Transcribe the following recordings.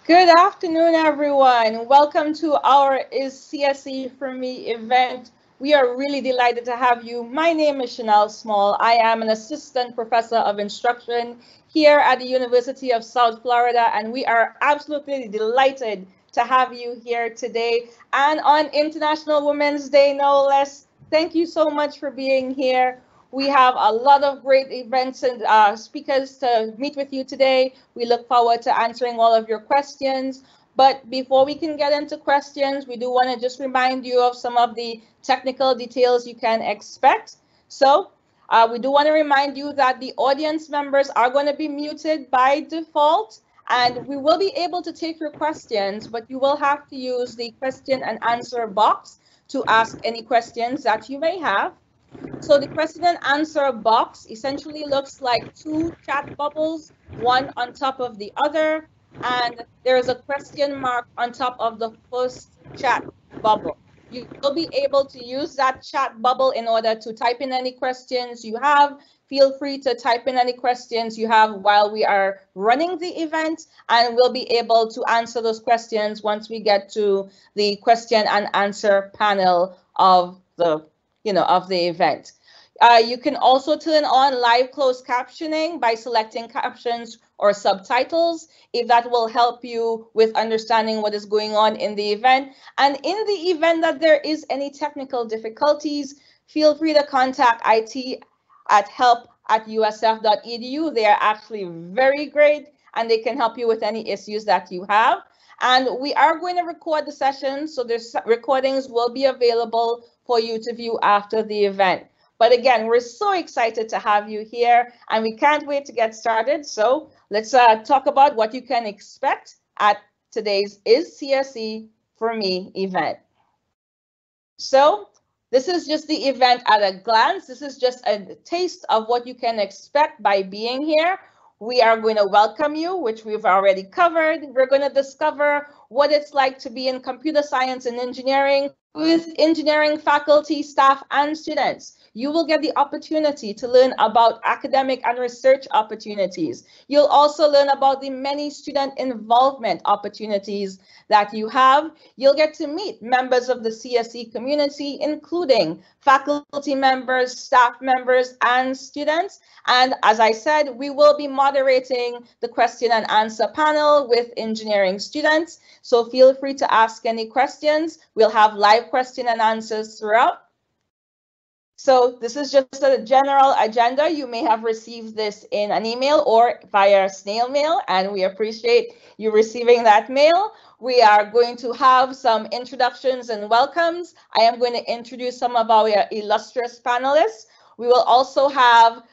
Good afternoon, everyone. Welcome to our Is CSE for Me event. We are really delighted to have you. My name is Chanel Small. I am an assistant professor of instruction here at the University of South Florida, and we are absolutely delighted to have you here today and on International Women's Day, no less. Thank you so much for being here. We have a lot of great events and speakers to meet with you today. We look forward to answering all of your questions. But before we can get into questions, we do want to just remind you of some of the technical details you can expect. So we do want to remind you that the audience members are going to be muted by default, and we will be able to take your questions, but you will have to use the question and answer box to ask any questions that you may have. So the question and answer box essentially looks like two chat bubbles, one on top of the other, and there is a question mark on top of the first chat bubble. You'll be able to use that chat bubble in order to type in any questions you have. Feel free to type in any questions you have while we are running the event, and we'll be able to answer those questions once we get to the question and answer panel of the event. You can also turn on live closed captioning by selecting captions or subtitles, if that will help you with understanding what is going on in the event. And in the event that there is any technical difficulties, feel free to contact IT at help@usf.edu. They are actually very great, and they can help you with any issues that you have. And we are going to record the session, so the recordings will be available for you to view after the event. But again, we're so excited to have you here, and we can't wait to get started. So let's talk about what you can expect at today's Is CSE for Me event. So this is just the event at a glance. This is just a taste of what you can expect by being here. We are going to welcome you, which we've already covered. We're going to discover what it's like to be in computer science and engineering with engineering faculty, staff, and students. You will get the opportunity to learn about academic and research opportunities. You'll also learn about the many student involvement opportunities that you have. You'll get to meet members of the CSE community, including faculty members, staff members, and students. And as I said, we will be moderating the question and answer panel with engineering students. So feel free to ask any questions. We'll have live question and answers throughout. So this is just a general agenda. You may have received this in an email or via snail mail, and we appreciate you receiving that mail. We are going to have some introductions and welcomes. I am going to introduce some of our illustrious panelists. We will also have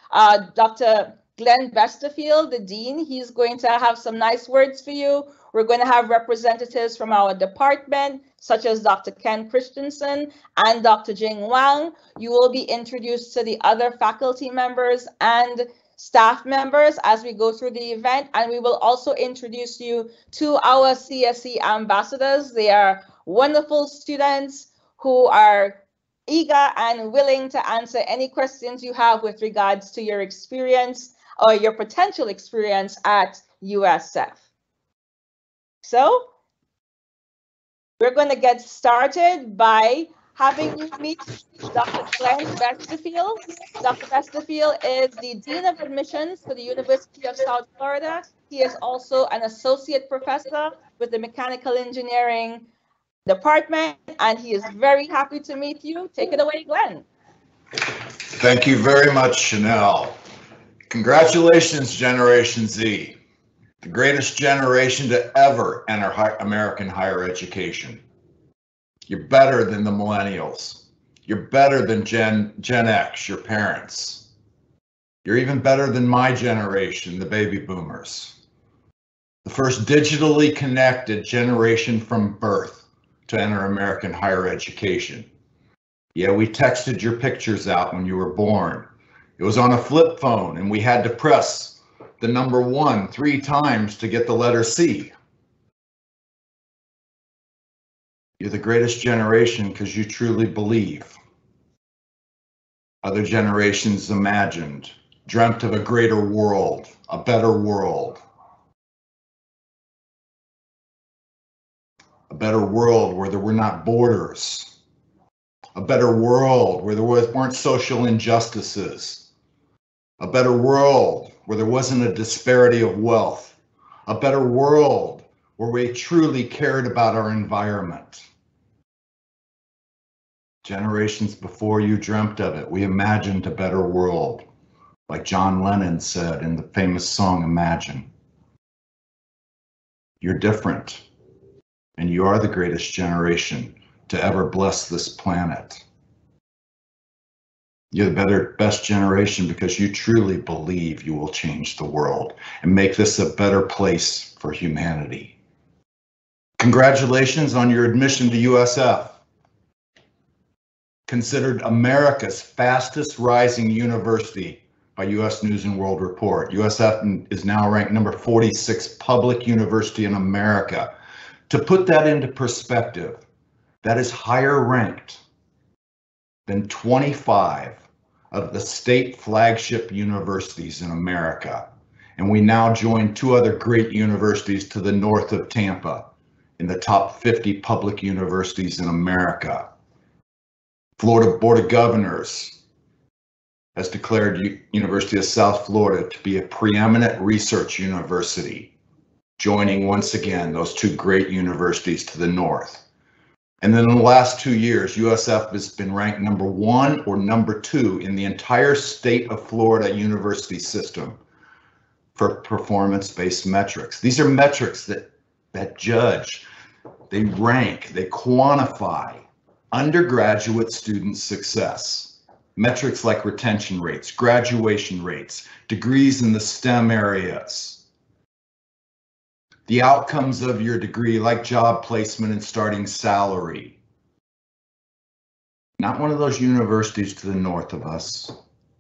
Dr. Glenn Westerfield, the Dean. He's going to have some nice words for you. We're going to have representatives from our department, such as Dr. Ken Christensen and Dr. Jing Wang. You will be introduced to the other faculty members and staff members as we go through the event, and we will also introduce you to our CSE ambassadors. They are wonderful students who are eager and willing to answer any questions you have with regards to your experience or your potential experience at USF. So we're going to get started by having you meet Dr. Glenn Westerfield. Dr. Westerfield is the Dean of Admissions for the University of South Florida. He is also an associate professor with the Mechanical Engineering Department, and he is very happy to meet you. Take it away, Glenn. Thank you very much, Chanel. Congratulations, Generation Z, the greatest generation to ever enter American higher education. You're better than the millennials. You're better than Gen X, your parents. You're even better than my generation, the baby boomers. The first digitally connected generation from birth to enter American higher education. Yeah, we texted your pictures out when you were born. It was on a flip phone, and we had to press the number 1 3 times to get the letter C. You're the greatest generation because you truly believe. Other generations imagined, dreamt of a greater world, a better world. A better world where there were not borders. A better world where there weren't social injustices. A better world where there wasn't a disparity of wealth. A better world where we truly cared about our environment. Generations before you dreamt of it. We imagined a better world, like John Lennon said in the famous song, Imagine. You're different, and you are the greatest generation to ever bless this planet. You're the best generation because you truly believe you will change the world and make this a better place for humanity. Congratulations on your admission to USF. Considered America's fastest rising university by US News and World Report. USF is now ranked number 46 public university in America. To put that into perspective, that is higher ranked than 25 of the state flagship universities in America. And we now join 2 other great universities to the north of Tampa in the top 50 public universities in America. Florida Board of Governors has declared University of South Florida to be a preeminent research university, joining once again those 2 great universities to the north. And then in the last 2 years, USF has been ranked number 1 or number 2 in the entire state of Florida university system for performance-based metrics. These are metrics that judge, they rank, they quantify undergraduate student success. Metrics like retention rates, graduation rates, degrees in the STEM areas. The outcomes of your degree, like job placement and starting salary. Not one of those universities to the north of us,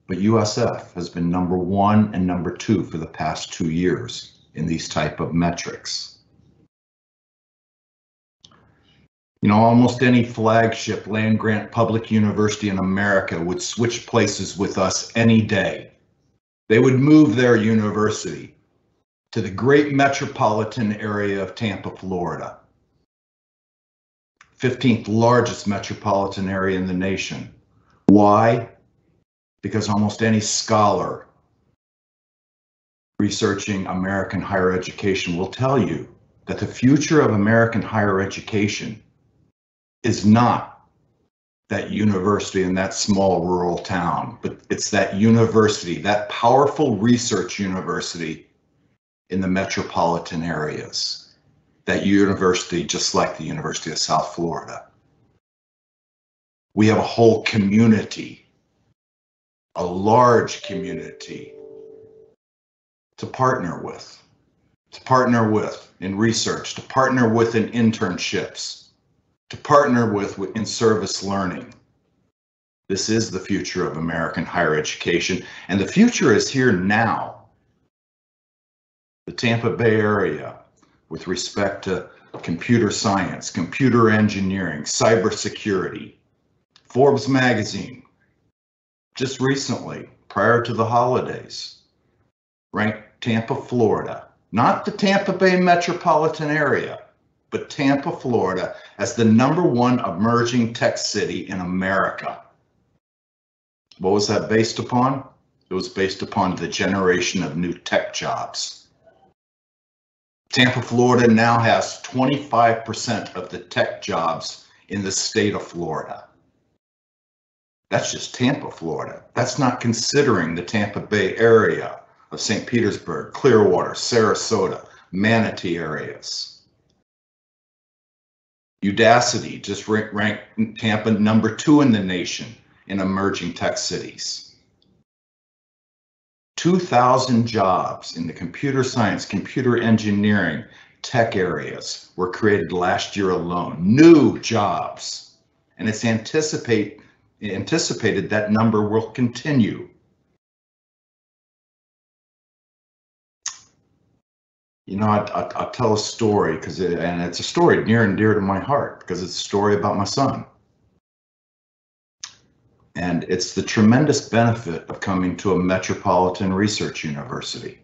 but USF has been number 1 and number 2 for the past 2 years in these type of metrics. You know, almost any flagship land-grant public university in America would switch places with us any day. They would move their university to the great metropolitan area of Tampa, Florida. 15th largest metropolitan area in the nation. Why? Because almost any scholar researching American higher education will tell you that the future of American higher education is not that university in that small rural town, but it's that university, that powerful research university in the metropolitan areas. That university, just like the University of South Florida. We have a whole community, a large community to partner with in research, to partner with in internships, to partner with in-service learning. This is the future of American higher education, and the future is here now. The Tampa Bay area, with respect to computer science, computer engineering, cybersecurity. Forbes magazine, just recently, prior to the holidays, ranked Tampa, Florida, not the Tampa Bay metropolitan area, but Tampa, Florida, as the #1 emerging tech city in America. What was that based upon? It was based upon the generation of new tech jobs. Tampa, Florida now has 25% of the tech jobs in the state of Florida. That's just Tampa, Florida. That's not considering the Tampa Bay area of St. Petersburg, Clearwater, Sarasota, Manatee areas. Udacity just ranked Tampa #2 in the nation in emerging tech cities. 2,000 jobs in the computer science, computer engineering, tech areas were created last year alone. New jobs. And it's anticipated that number will continue. You know, I'll tell a story and it's a story near and dear to my heart because it's a story about my son. And it's the tremendous benefit of coming to a metropolitan research university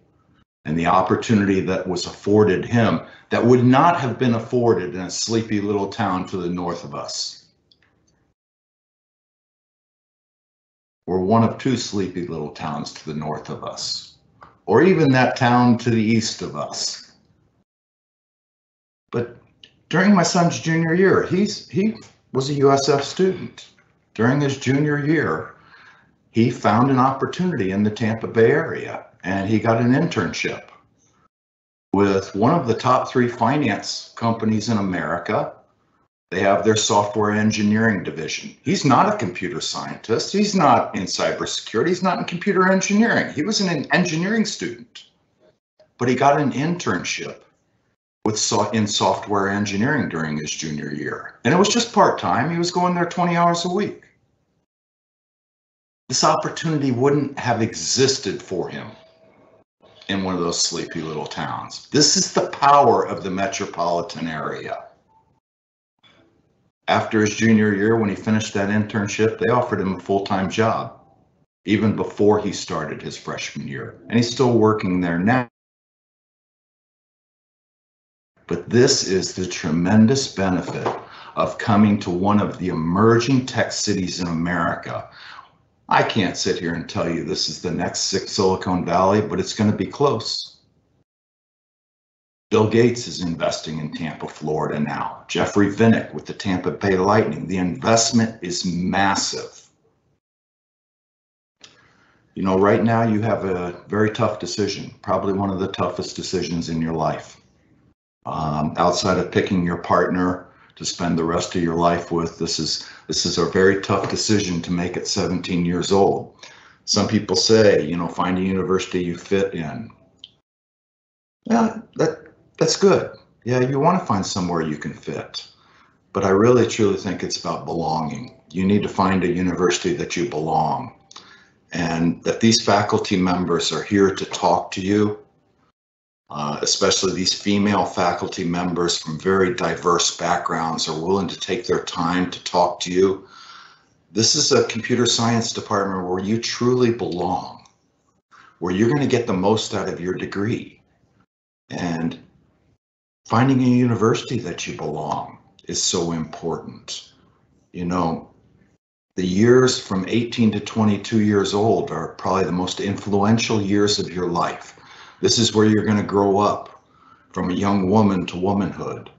and the opportunity that was afforded him that would not have been afforded in a sleepy little town to the north of us. We're one of 2 sleepy little towns to the north of us, or even that town to the east of us. But during my son's junior year, he was a USF student. During his junior year, he found an opportunity in the Tampa Bay area, and he got an internship with one of the top 3 finance companies in America. They have their software engineering division. He's not a computer scientist. He's not in cybersecurity. He's not in computer engineering. He was an engineering student, but he got an internship in software engineering during his junior year. And it was just part-time. He was going there 20 hours a week. This opportunity wouldn't have existed for him in one of those sleepy little towns. This is the power of the metropolitan area. After his junior year, when he finished that internship, they offered him a full-time job, even before he started his freshman year. And he's still working there now. But this is the tremendous benefit of coming to one of the emerging tech cities in America. I can't sit here and tell you this is the next Silicon Valley, but it's going to be close. Bill Gates is investing in Tampa, Florida now. Jeffrey Vinnick with the Tampa Bay Lightning. The investment is massive. You know, right now you have a very tough decision, probably one of the toughest decisions in your life. Outside of picking your partner to spend the rest of your life with, this is a very tough decision to make at 17 years old. Some people say, you know, find a university you fit in. Yeah, that's good. Yeah, you want to find somewhere you can fit. But I really truly think it's about belonging. You need to find a university that you belong, and that these faculty members are here to talk to you. Especially these female faculty members from very diverse backgrounds are willing to take their time to talk to you. This is a computer science department where you truly belong, where you're going to get the most out of your degree. And finding a university that you belong is so important. You know, the years from 18 to 22 years old are probably the most influential years of your life. This is where you're going to grow up from a young woman to womanhood,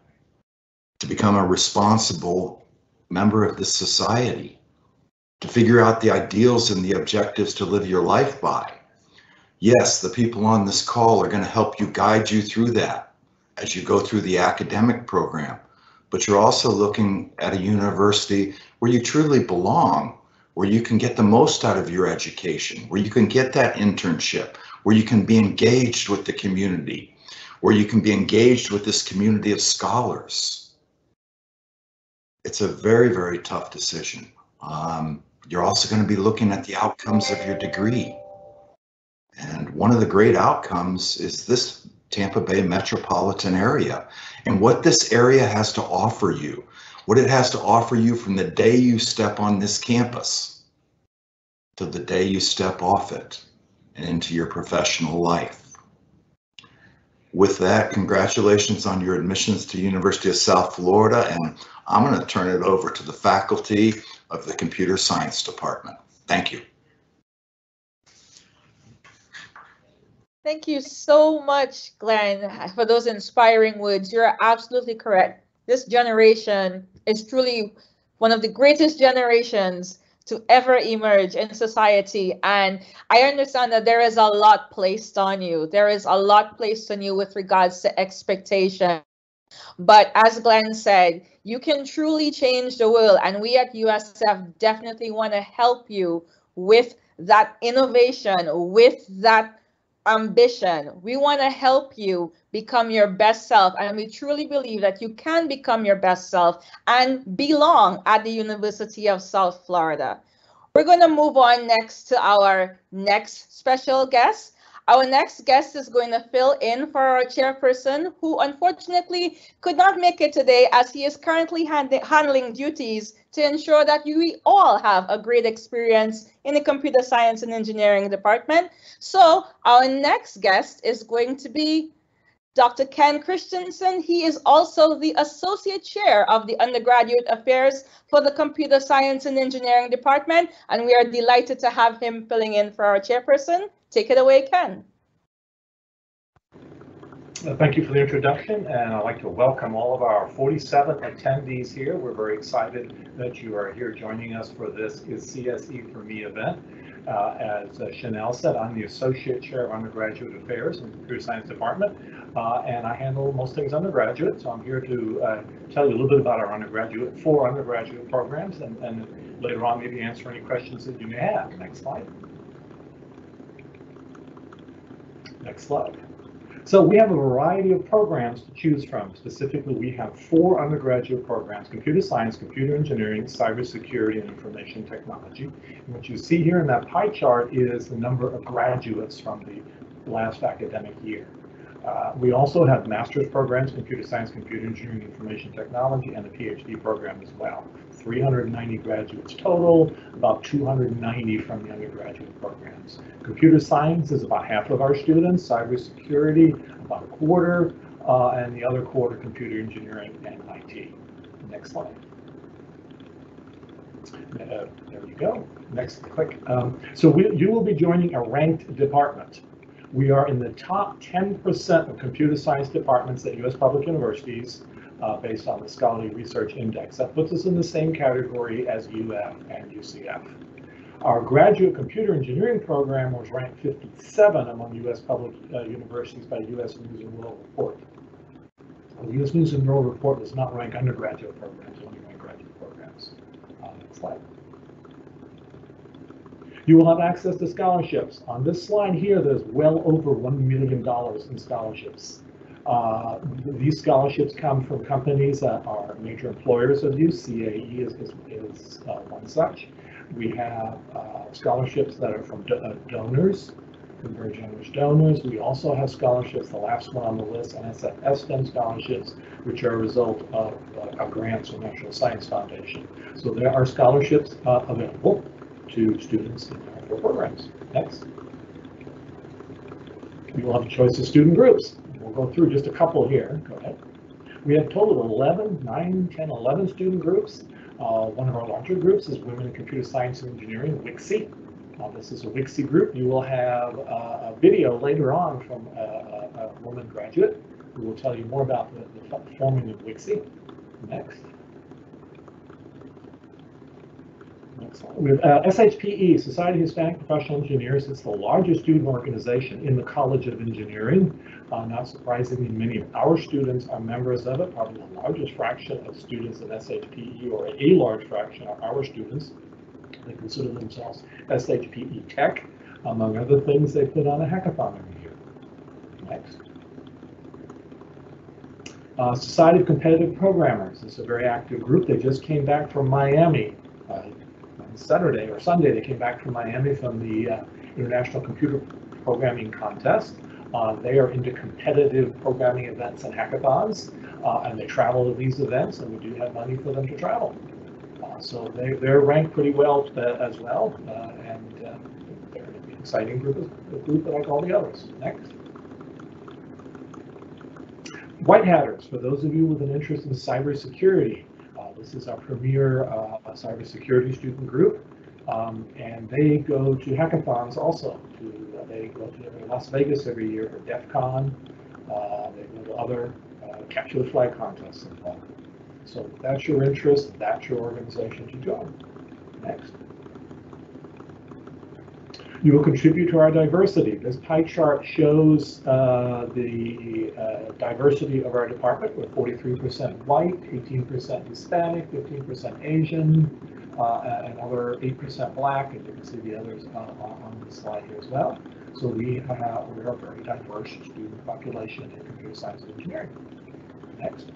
to become a responsible member of this society, to figure out the ideals and the objectives to live your life by. Yes, the people on this call are going to help you, guide you through that as you go through the academic program, but you're also looking at a university where you truly belong, where you can get the most out of your education, where you can get that internship, where you can be engaged with the community, where you can be engaged with this community of scholars. it's a very, very tough decision. You're also going to be looking at the outcomes of your degree. And one of the great outcomes is this Tampa Bay metropolitan area and what this area has to offer you, what it has to offer you from the day you step on this campus to the day you step off it and into your professional life. With that, congratulations on your admissions to University of South Florida, and I'm going to turn it over to the faculty of the Computer Science Department. Thank you. Thank you so much, Glenn, for those inspiring words. You're absolutely correct. This generation is truly one of the greatest generations to ever emerge in society. And I understand that there is a lot placed on you. There is a lot placed on you with regards to expectation. But as Glenn said, you can truly change the world. And we at USF definitely want to help you with that innovation, with that ambition. We want to help you become your best self. And we truly believe that you can become your best self and belong at the University of South Florida. We're going to move on next to our next special guest. Our next guest is going to fill in for our chairperson, who unfortunately could not make it today as he is currently handling duties to ensure that we all have a great experience in the computer science and engineering department. So our next guest is going to be Dr. Ken Christensen. He is also the Associate Chair of the Undergraduate Affairs for the Computer Science and Engineering Department, and we are delighted to have him filling in for our chairperson. Take it away, Ken. Thank you for the introduction, and I'd like to welcome all of our 47 attendees here. We're very excited that you are here joining us for this CSE for Me event. As Chanel said, I'm the Associate Chair of Undergraduate Affairs in the Computer Science Department, and I handle most things undergraduate, so I'm here to tell you a little bit about our four undergraduate programs, and later on maybe answer any questions that you may have. Next slide. Next slide. So we have a variety of programs to choose from. Specifically, we have 4 undergraduate programs: computer science, computer engineering, cybersecurity, and information technology. And what you see here in that pie chart is the number of graduates from the last academic year. We also have master's programs: computer science, computer engineering, information technology, and a PhD program as well. 390 graduates total, about 290 from the undergraduate programs. Computer science is about half of our students, cybersecurity about a quarter, and the other quarter computer engineering and IT. Next slide. There you go. Next click. So you will be joining a ranked department. We are in the top 10% of computer science departments at U.S. public universities based on the Scholarly Research Index. That puts us in the same category as UF and UCF. Our graduate computer engineering program was ranked 57 among U.S. public universities by U.S. News and World Report. The U.S. News and World Report does not rank undergraduate programs, only rank graduate programs. Next slide. You will have access to scholarships. On this slide here, there's well over $1 million in scholarships. These scholarships come from companies that are major employers of you. CAE is one such. We have scholarships that are from donors, from very generous donors. We also have scholarships, the last one on the list, NSF STEM scholarships, which are a result of grants from National Science Foundation. So there are scholarships available to students in our 4 programs. Next. We will have a choice of student groups. We'll go through just a couple here. Go ahead. We have a total of 11 student groups. One of our larger groups is Women in Computer Science and Engineering, WICSE. This is a WICSE group. You will have a video later on from a woman graduate who will tell you more about the forming of WICSE. Next. We have SHPE, Society of Hispanic Professional Engineers. It's the largest student organization in the College of Engineering. Not surprisingly, many of our students are members of it. Probably the largest fraction of students in SHPE, or a large fraction of our students, they consider themselves SHPE Tech. Among other things, they put on a hackathon every year. Next. Society of Competitive Programmers is a very active group. They just came back from Miami on Saturday or Sunday. They came back from Miami from the International Computer Programming Contest. They are into competitive programming events and hackathons, and they travel to these events, and we do have money for them to travel. So they're ranked pretty well as well, and they're an exciting group like all the others. Next. White Hatters, for those of you with an interest in cybersecurity, this is our premier cybersecurity student group, and they go to hackathons also. They go to Las Vegas every year for DEF CON. They go to other capture the flag contests and all. So if that's your interest, that's your organization to join. Next. You will contribute to our diversity. This pie chart shows the diversity of our department. We're 43% white, 18% Hispanic, 15% Asian, another 8% black, and you can see the others on the slide here as well. So we are a very diverse student population in computer science and engineering. Next.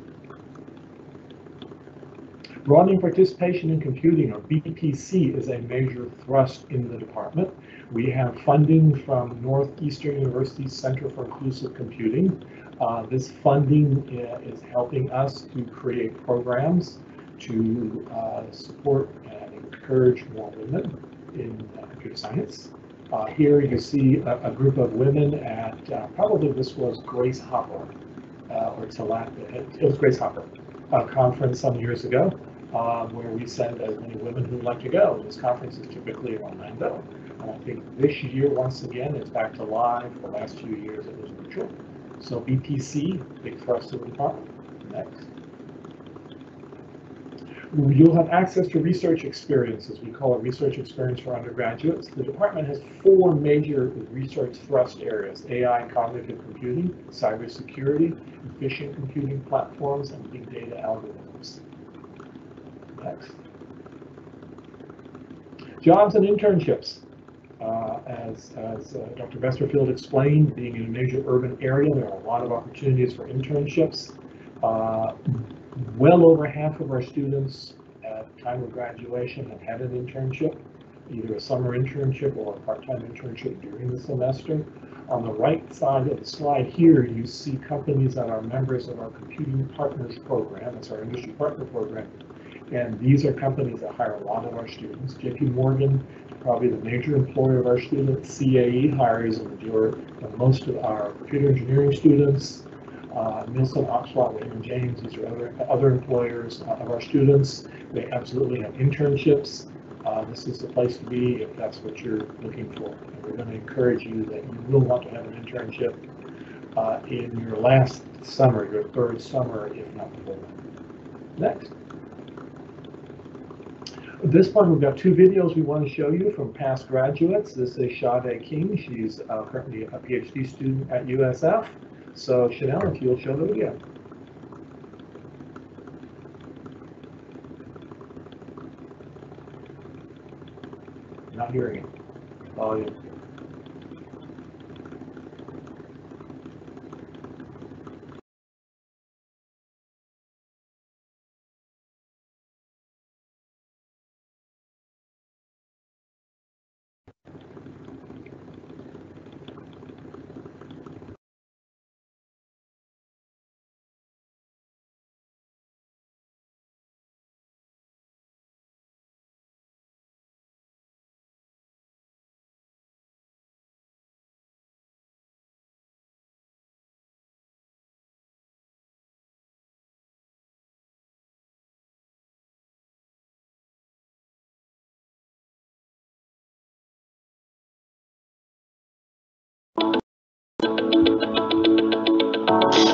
Broadening participation in computing, or BPC, is a major thrust in the department. We have funding from Northeastern University's Center for Inclusive Computing. This funding is helping us to create programs to support and encourage more women in computer science. Here you see a group of women at, probably this was Grace Hopper, it was Grace Hopper, a conference some years ago, where we send as many women who would like to go. This conference is typically in Orlando. And I think this year, once again, it's back to live. For the last few years, it was virtual. So BPC, big thrust of the department. Next. You'll have access to research experiences. We call it research experience for undergraduates. The department has 4 major research thrust areas: AI and cognitive computing, cybersecurity, efficient computing platforms, and big data algorithms. Next. Jobs and internships. As Dr. Vesterfield explained, being in a major urban area, there are a lot of opportunities for internships. Well over half of our students at time of graduation have had an internship, either a summer internship or a part-time internship during the semester. On the right side of the slide here, you see companies that are members of our Computing Partners program. It's our industry partner program. And these are companies that hire a lot of our students. JP Morgan, probably the major employer of our students. CAE hires most of our computer engineering students. Nielsen, Oxford, Raymond James, these are other employers of our students. They absolutely have internships. This is the place to be if that's what you're looking for. And we're going to encourage you that you will want to have an internship in your last summer, your 3rd summer, if not before that. Next. At this point, we've got 2 videos we want to show you from past graduates. This is Sade King. She's currently a PhD student at USF. So Chanel, if you'll show the video. Not hearing it. Volume.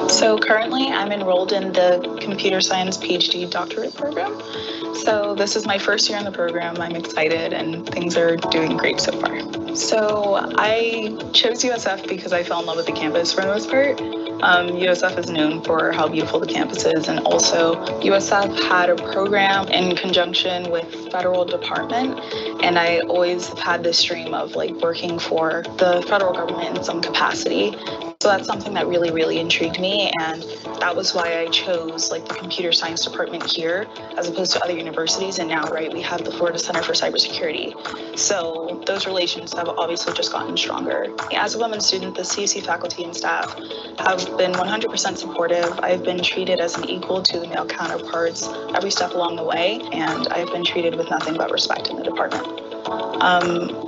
So currently I'm enrolled in the Computer Science PhD doctorate program. So this is my first year in the program. I'm excited and things are doing great so far. So I chose USF because I fell in love with the campus for the most part. USF is known for how beautiful the campus is, and also USF had a program in conjunction with federal department, and I always have had this dream of like working for the federal government in some capacity. So that's something that really, really intrigued me, and that was why I chose like the computer science department here as opposed to other universities. And now, right, we have the Florida Center for Cybersecurity. So those relations have obviously just gotten stronger. As a women student, the CSE faculty and staff have been 100% supportive. I've been treated as an equal to the male counterparts every step along the way, and I've been treated with nothing but respect in the department.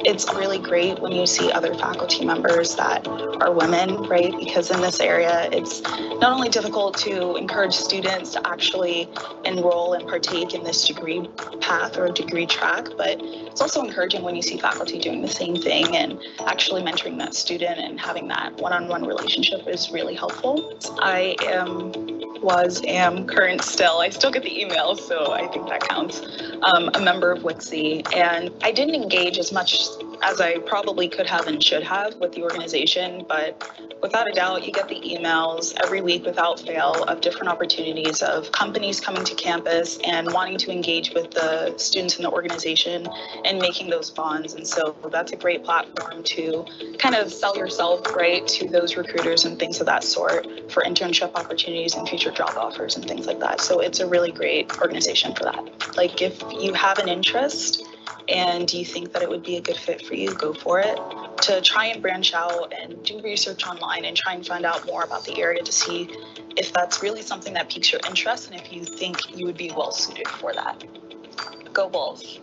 It's really great when you see other faculty members that are women, right? Because in this area, it's not only difficult to encourage students to actually enroll and partake in this degree path or degree track, but it's also encouraging when you see faculty doing the same thing and actually mentoring that student and having that one-on-one relationship is really helpful. I am current still. I still get the emails, so I think that counts. A member of WICSE, and I didn't engage as much as I probably could have and should have with the organization, but without a doubt, you get the emails every week without fail of different opportunities of companies coming to campus and wanting to engage with the students in the organization and making those bonds. And so that's a great platform to kind of sell yourself, right, to those recruiters and things of that sort for internship opportunities and future job offers and things like that. So it's a really great organization for that. Like if you have an interest and you think that it would be a good fit for you, go for it. To try and branch out and do research online and try and find out more about the area to see if that's really something that piques your interest and if you think you would be well suited for that. Go Bulls.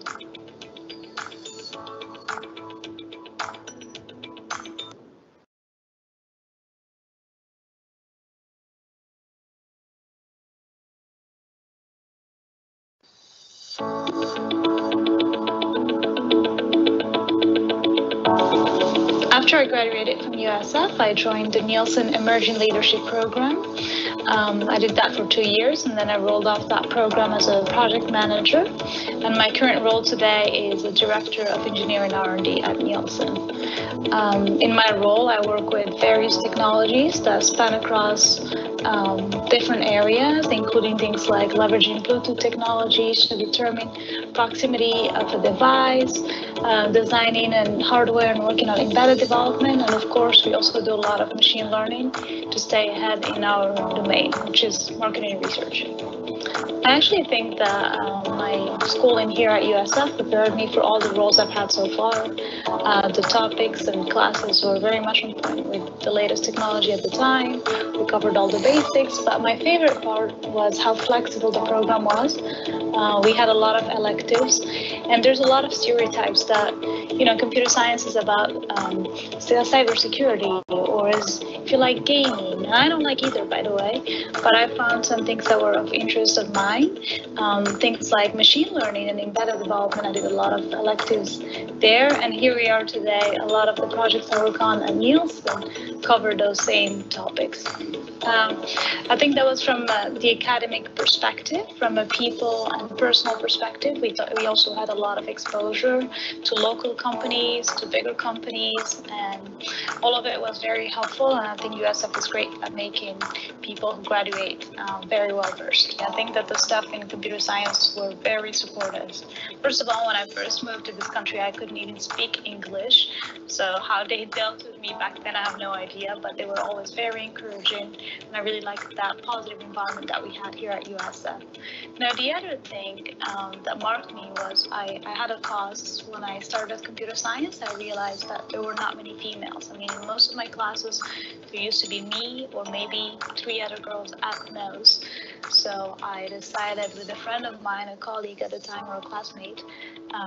After I graduated from USF, I joined the Nielsen Emerging Leadership Program. I did that for 2 years, and then I rolled off that program as a project manager. And my current role today is a director of engineering R&D at Nielsen. In my role, I work with various technologies that span across different areas, including things like leveraging Bluetooth technologies to determine proximity of a device, designing and hardware and working on embedded development. And of course, we also do a lot of machine learning to stay ahead in our domain, which is marketing research. I actually think that my schooling here at USF prepared me for all the roles I've had so far. The topics and classes were very much on point with the latest technology at the time. We covered all the basics, but my favorite part was how flexible the program was. We had a lot of electives, and there's a lot of stereotypes that, you know, computer science is about cybersecurity, or is, if you like, gaming. And I don't like either, by the way, but I found some things that were of interest of mine. Things like machine learning and embedded development. I did a lot of electives there, and here we are today. A lot of the projects I work on at Nielsen cover those same topics. I think that was from the academic perspective. From a people and personal perspective, we also had a lot of exposure to local companies, to bigger companies, and all of it was very helpful. And I think USF is great at making people who graduate very well versed. I think that the staff in computer science were very supportive. First of all, when I first moved to this country, I couldn't even speak English. So how they dealt with me back then, I have no idea, but they were always very encouraging. And I really liked that positive environment that we had here at USF. Now, the other thing that marked me was I had a cause. When I started computer science, I realized that there were not many females. I mean, in most of my classes, there used to be me or maybe 3 other girls at most. So I decided with a friend of mine, a colleague at the time, or a classmate,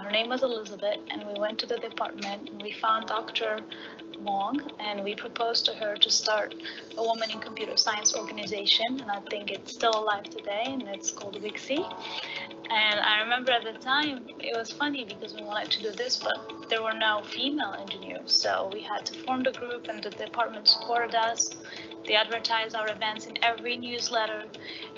her name was Elizabeth, and we went to the department and we found Dr. Wong, and we proposed to her to start a Women in Computer Science organization, and I think it's still alive today, and it's called WICSE. And I remember at the time, it was funny because we wanted to do this, but there were no female engineers, so we had to form the group, and the department supported us. They advertised our events in every newsletter,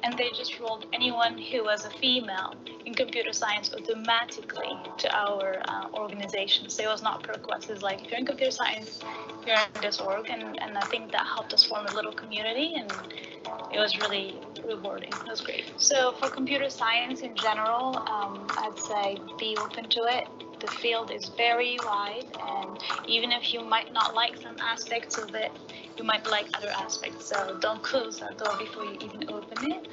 and they just rolled anyone who was a female in computer science automatically to our organization. So it was not per request. It's like, if you're in computer science, you're in this org, and I think that helped us form a little community, and it was really rewarding. It was great. So for computer science in general, I'd say be open to it. The field is very wide, and even if you might not like some aspects of it, you might like other aspects. So don't close that door before you even open it.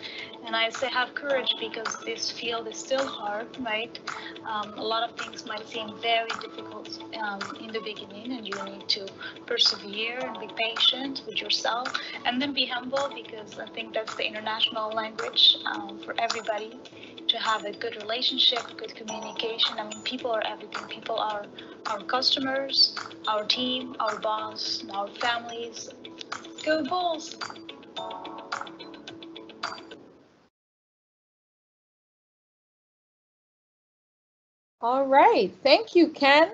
And I say have courage because this field is still hard, right? A lot of things might seem very difficult in the beginning, and you need to persevere and be patient with yourself, and then be humble, because I think that's the international language for everybody, to have a good relationship, good communication. I mean, people are everything. People are our customers, our team, our boss, our families. Go Bulls! All right, thank you, Ken.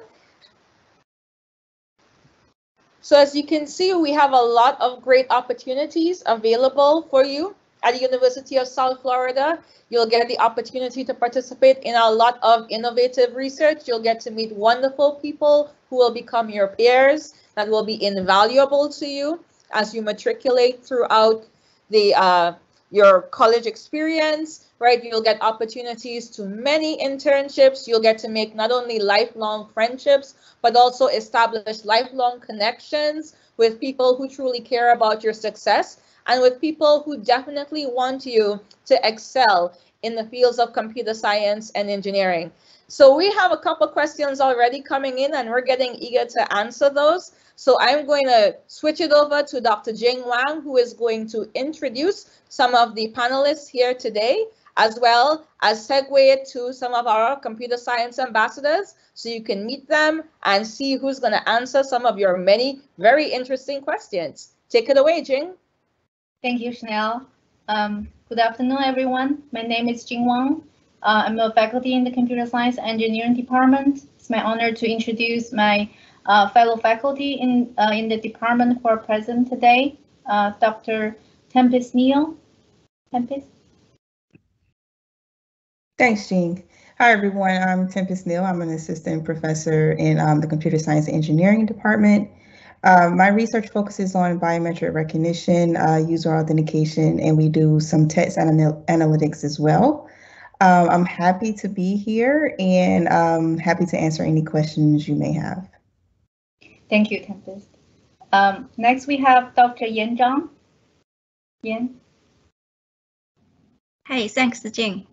So as you can see, we have a lot of great opportunities available for you at the University of South Florida. You'll get the opportunity to participate in a lot of innovative research. You'll get to meet wonderful people who will become your peers, that will be invaluable to you as you matriculate throughout your college experience, right? You'll get opportunities to many internships. You'll get to make not only lifelong friendships, but also establish lifelong connections with people who truly care about your success, and with people who definitely want you to excel in the fields of computer science and engineering. So we have a couple questions already coming in, and we're getting eager to answer those. So I'm going to switch it over to Dr. Jing Wang, who is going to introduce some of the panelists here today, as well as segue it to some of our computer science ambassadors, so you can meet them and see who's going to answer some of your many very interesting questions. Take it away, Jing. Thank you, Chanel. Good afternoon, everyone. My name is Jing Wang. I'm a faculty in the Computer Science Engineering Department. It's my honor to introduce my fellow faculty in the department who are present today. Dr. Tempest Neal. Tempest? Thanks, Jean. Hi, everyone. I'm Tempest Neal. I'm an assistant professor in the Computer Science Engineering Department. My research focuses on biometric recognition, user authentication, and we do some text analytics as well. I'm happy to be here and happy to answer any questions you may have. Thank you, Tempest. Next, we have Dr. Yan Zhang. Yan. Hey, thanks, Jing.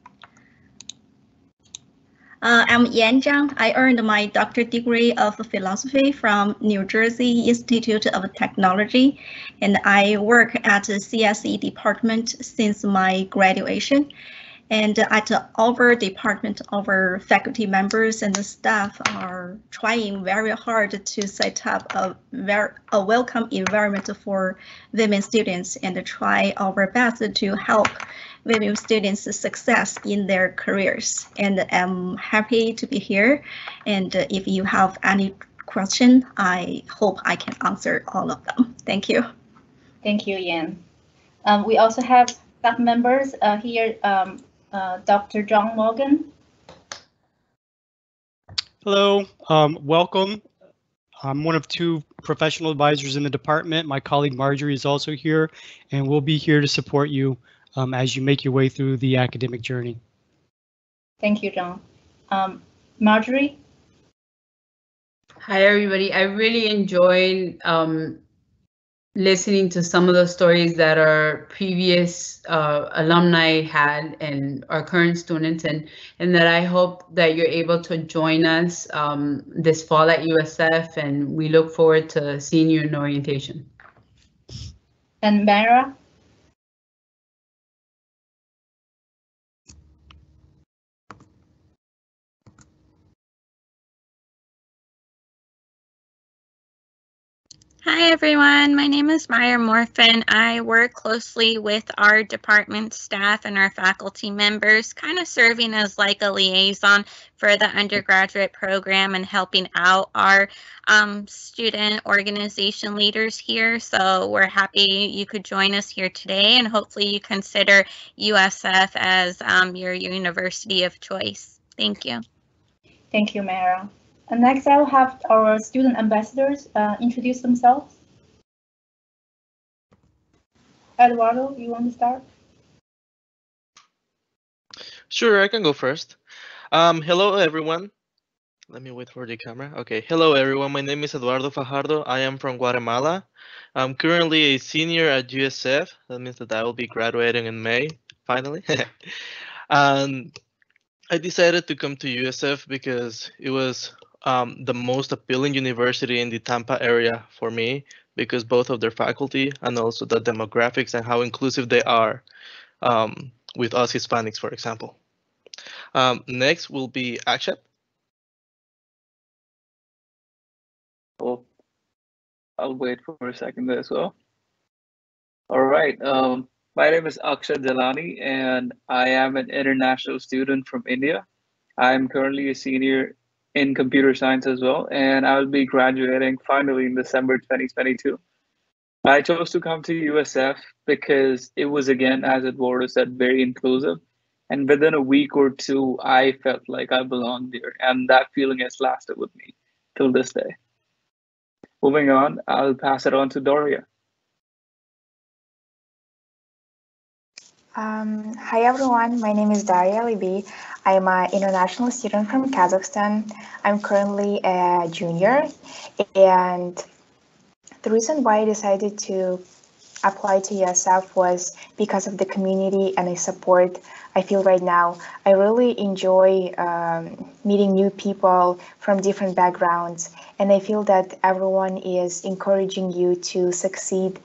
I'm Yan Zhang. I earned my doctorate degree of philosophy from New Jersey Institute of Technology, and I work at the CSE department since my graduation. And at our department, our faculty members and the staff are trying very hard to set up a welcome environment for women students and try our best to help women students' success in their careers. And I'm happy to be here. And if you have any question, I hope I can answer all of them. Thank you. Thank you, Yan. We also have staff members here. Dr. John Morgan. Hello, welcome. I'm one of two professional advisors in the department. My colleague Marjorie is also here, and we'll be here to support you as you make your way through the academic journey. Thank you, John. Marjorie? Hi, everybody. I really enjoyed listening to some of the stories that our previous alumni had and our current students, and that I hope that you're able to join us this fall at USF, and we look forward to seeing you in orientation. And Mara? Hi everyone, my name is Maya Morfin. I work closely with our department staff and our faculty members, kind of serving as like a liaison for the undergraduate program and helping out our student organization leaders here. So we're happy you could join us here today, and hopefully you consider USF as your university of choice. Thank you. Thank you, Mara. And next, I will have our student ambassadors introduce themselves. Eduardo, you want to start? Sure, I can go first. Hello, everyone. Let me wait for the camera. Okay, hello everyone. My name is Eduardo Fajardo. I am from Guatemala. I'm currently a senior at USF. That means that I will be graduating in May, finally. And I decided to come to USF because it was the most appealing university in the Tampa area for me, because both of their faculty and also the demographics and how inclusive they are with us Hispanics, for example. Next will be Akshat. Oh, I'll wait for a second there as well. All right. My name is Akshat Jalani, and I am an international student from India. I'm currently a senior in computer science as well, and I will be graduating finally in December 2022. I chose to come to USF because it was, again, as Eduardo said, very inclusive. And within a week or two, I felt like I belonged there, and that feeling has lasted with me till this day. Moving on, I'll pass it on to Doria. Hi everyone, my name is Daria Alibi. I'm an international student from Kazakhstan. I'm currently a junior, and the reason why I decided to apply to USF was because of the community and the support I feel right now. I really enjoy meeting new people from different backgrounds, and I feel that everyone is encouraging you to succeed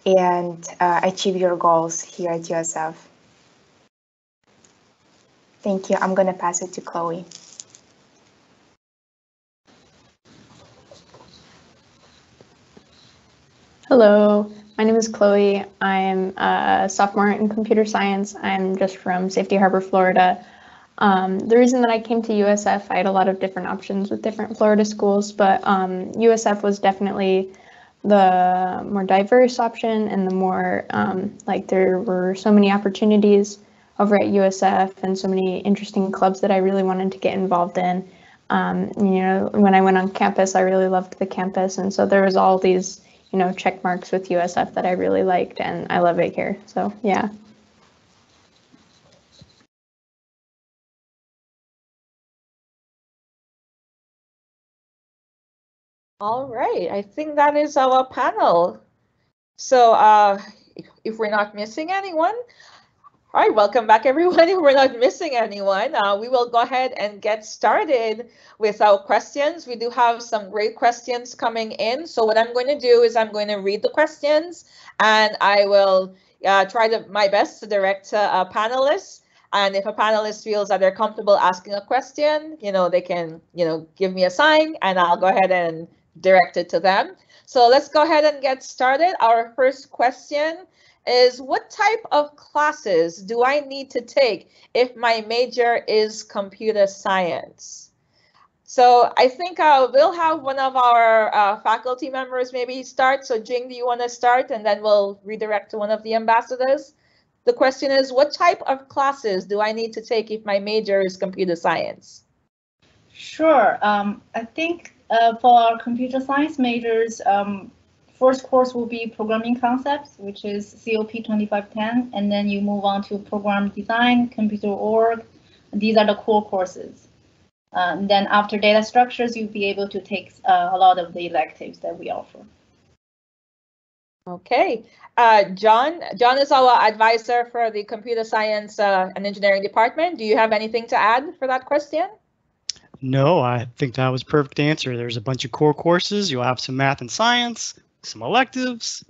and achieve your goals here at USF. Thank you. I'm going to pass it to Chloe. Hello, my name is Chloe. I'm a sophomore in computer science. I'm just from Safety Harbor, Florida. The reason that I came to USF, I had a lot of different options with different Florida schools, but USF was definitely the more diverse option and the more, like there were so many opportunities over at USF and so many interesting clubs that I really wanted to get involved in. You know, when I went on campus, I really loved the campus, and so there was all these, you know, check marks with USF that I really liked, and I love it here. So yeah. All right, I think that is our panel. So if we're not missing anyone, all right, welcome back everyone. If we're not missing anyone, we will go ahead and get started with our questions. We do have some great questions coming in. So what I'm going to do is I'm going to read the questions, and I will try my best to direct to panelists. And if a panelist feels that they're comfortable asking a question, you know, they can, you know, give me a sign and I'll go ahead and direct it to them. So let's go ahead and get started. Our first question is, what type of classes do I need to take if my major is computer science? So I think we'll have one of our faculty members maybe start. So Jing, do you want to start? And then we'll redirect to one of the ambassadors. The question is, what type of classes do I need to take if my major is computer science? Sure. I think for our computer science majors, first course will be programming concepts, which is COP 2510, and then you move on to program design, computer org. These are the core courses. Then after data structures, you'll be able to take a lot of the electives that we offer. Okay, John is our advisor for the computer science and engineering department. Do you have anything to add for that question? No, I think that was a perfect answer. There's a bunch of core courses. You'll have some math and science, some electives.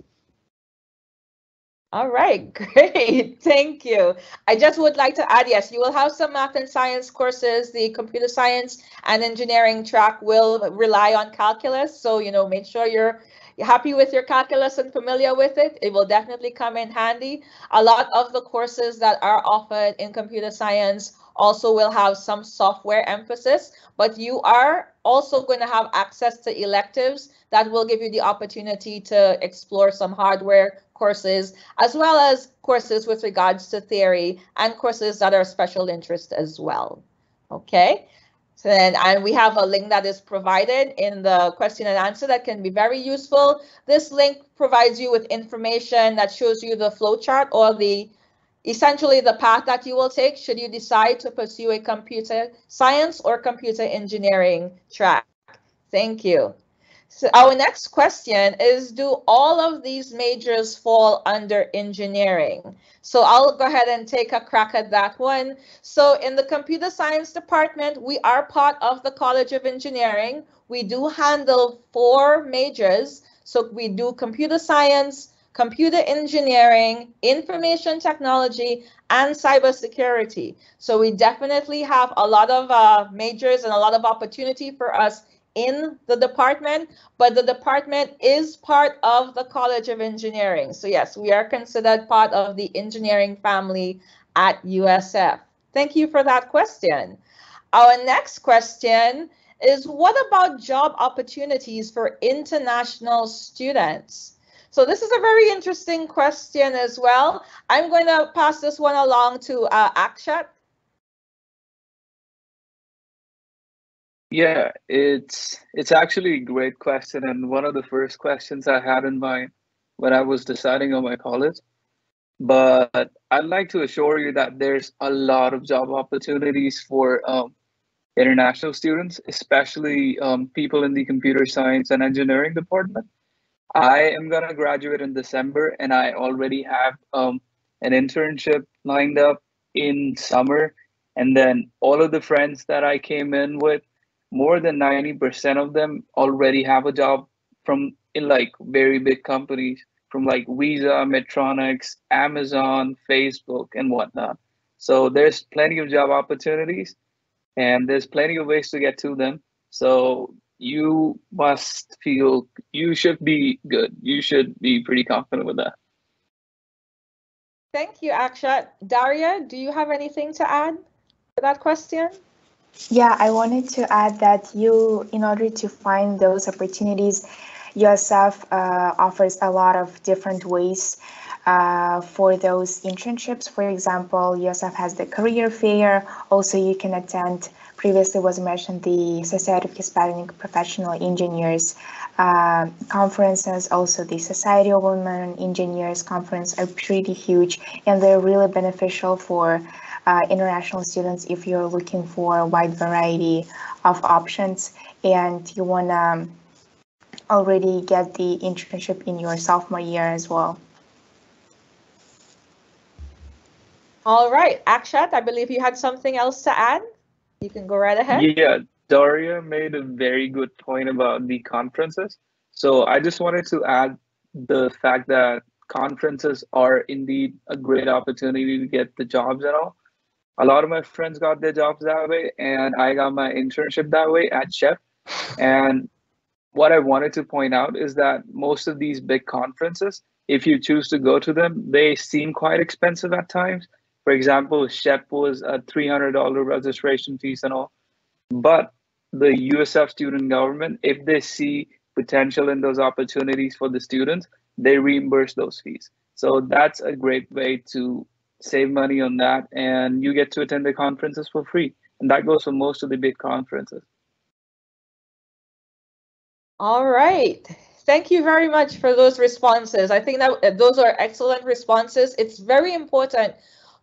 All right, great, thank you. I just would like to add, yes, you will have some math and science courses. The computer science and engineering track will rely on calculus. So, you know, make sure you're happy with your calculus and familiar with it. It will definitely come in handy. A lot of the courses that are offered in computer science also will have some software emphasis, but you are also going to have access to electives that will give you the opportunity to explore some hardware courses, as well as courses with regards to theory and courses that are special interest as well. Okay. So then, and we have a link that is provided in the question and answer that can be very useful. This link provides you with information that shows you the flow chart or the essentially the path that you will take should you decide to pursue a computer science or computer engineering track. Thank you. So our next question is, do all of these majors fall under engineering? So I'll go ahead and take a crack at that one. So in the computer science department, we are part of the College of Engineering. We do handle 4 majors. So we do computer science, computer engineering, information technology, and cybersecurity. So we definitely have a lot of majors and a lot of opportunity for us in the department, but the department is part of the College of Engineering. So yes, we are considered part of the engineering family at USF. Thank you for that question. Our next question is, what about job opportunities for international students? So this is a very interesting question as well. I'm going to pass this one along to Akshat. Yeah, it's actually a great question, and one of the first questions I had in mind when I was deciding on my college. But I'd like to assure you that there's a lot of job opportunities for international students, especially people in the computer science and engineering department. I am gonna graduate in December, and I already have an internship lined up in summer. And then all of the friends that I came in with, more than 90% of them already have a job from in like very big companies, from like Visa, Medtronics, Amazon, Facebook, and whatnot. So there's plenty of job opportunities, and there's plenty of ways to get to them. So you must feel you should be good. You should be pretty confident with that. Thank you, Akshat. Daria, do you have anything to add to that question? Yeah, I wanted to add that in order to find those opportunities, USF offers a lot of different ways for those internships. For example, USF has the career fair. Also, you can attend, previously was mentioned, the Society of Hispanic Professional Engineers conferences. Also, the Society of Women Engineers conference are pretty huge, and they're really beneficial for international students if you're looking for a wide variety of options and you want to already get the internship in your sophomore year as well. All right, Akshat, I believe you had something else to add. You can go right ahead. Yeah, Daria made a very good point about the conferences. So I just wanted to add the fact that conferences are indeed a great opportunity to get the jobs and all. A lot of my friends got their jobs that way, and I got my internship that way at Chef. And what I wanted to point out is that most of these big conferences, if you choose to go to them, they seem quite expensive at times. For example, Chef was a $300 registration fees and all. But the USF student government, if they see potential in those opportunities for the students, they reimburse those fees. So that's a great way to save money on that, and you get to attend the conferences for free. And that goes for most of the big conferences. All right. Thank you very much for those responses. I think that those are excellent responses. It's very important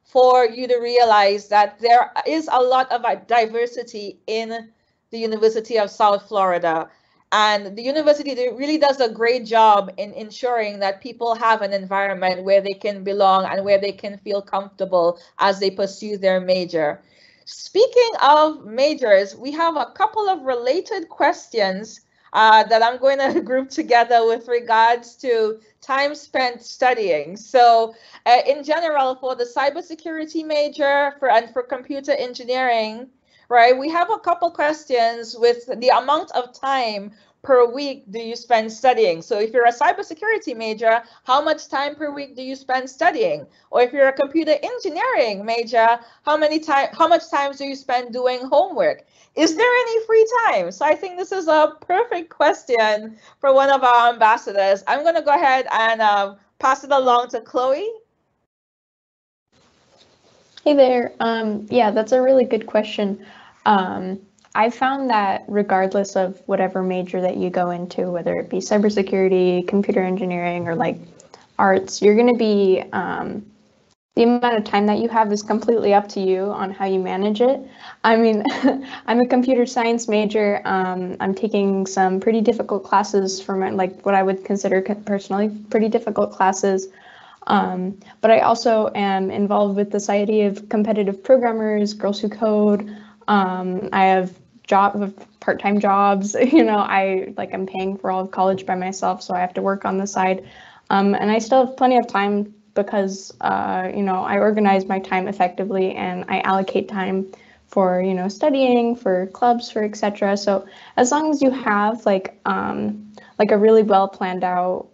for you to realize that there is a lot of diversity in the University of South Florida. And the university really does a great job in ensuring that people have an environment where they can belong and where they can feel comfortable as they pursue their major. Speaking of majors, we have a couple of related questions that I'm going to group together with regards to time spent studying. So in general, for the cybersecurity major and for computer engineering, right, we have a couple questions with the amount of time per week do you spend studying? So if you're a cybersecurity major, how much time per week do you spend studying? Or if you're a computer engineering major, how much time do you spend doing homework? Is there any free time? So I think this is a perfect question for one of our ambassadors. I'm going to go ahead and pass it along to Chloe. Hey there. Yeah, that's a really good question. I found that regardless of whatever major that you go into, whether it be cybersecurity, computer engineering, or like arts, you're going to be the amount of time that you have is completely up to you on how you manage it. I mean, I'm a computer science major. I'm taking some pretty difficult classes for my, like what I would consider personally pretty difficult classes. But I also am involved with the Society of Competitive Programmers, Girls Who Code. I have part-time jobs. You know, I'm paying for all of college by myself, so I have to work on the side. And I still have plenty of time because, you know, I organize my time effectively and I allocate time for, you know, studying, for clubs, for etc. So as long as you have like a really well planned out,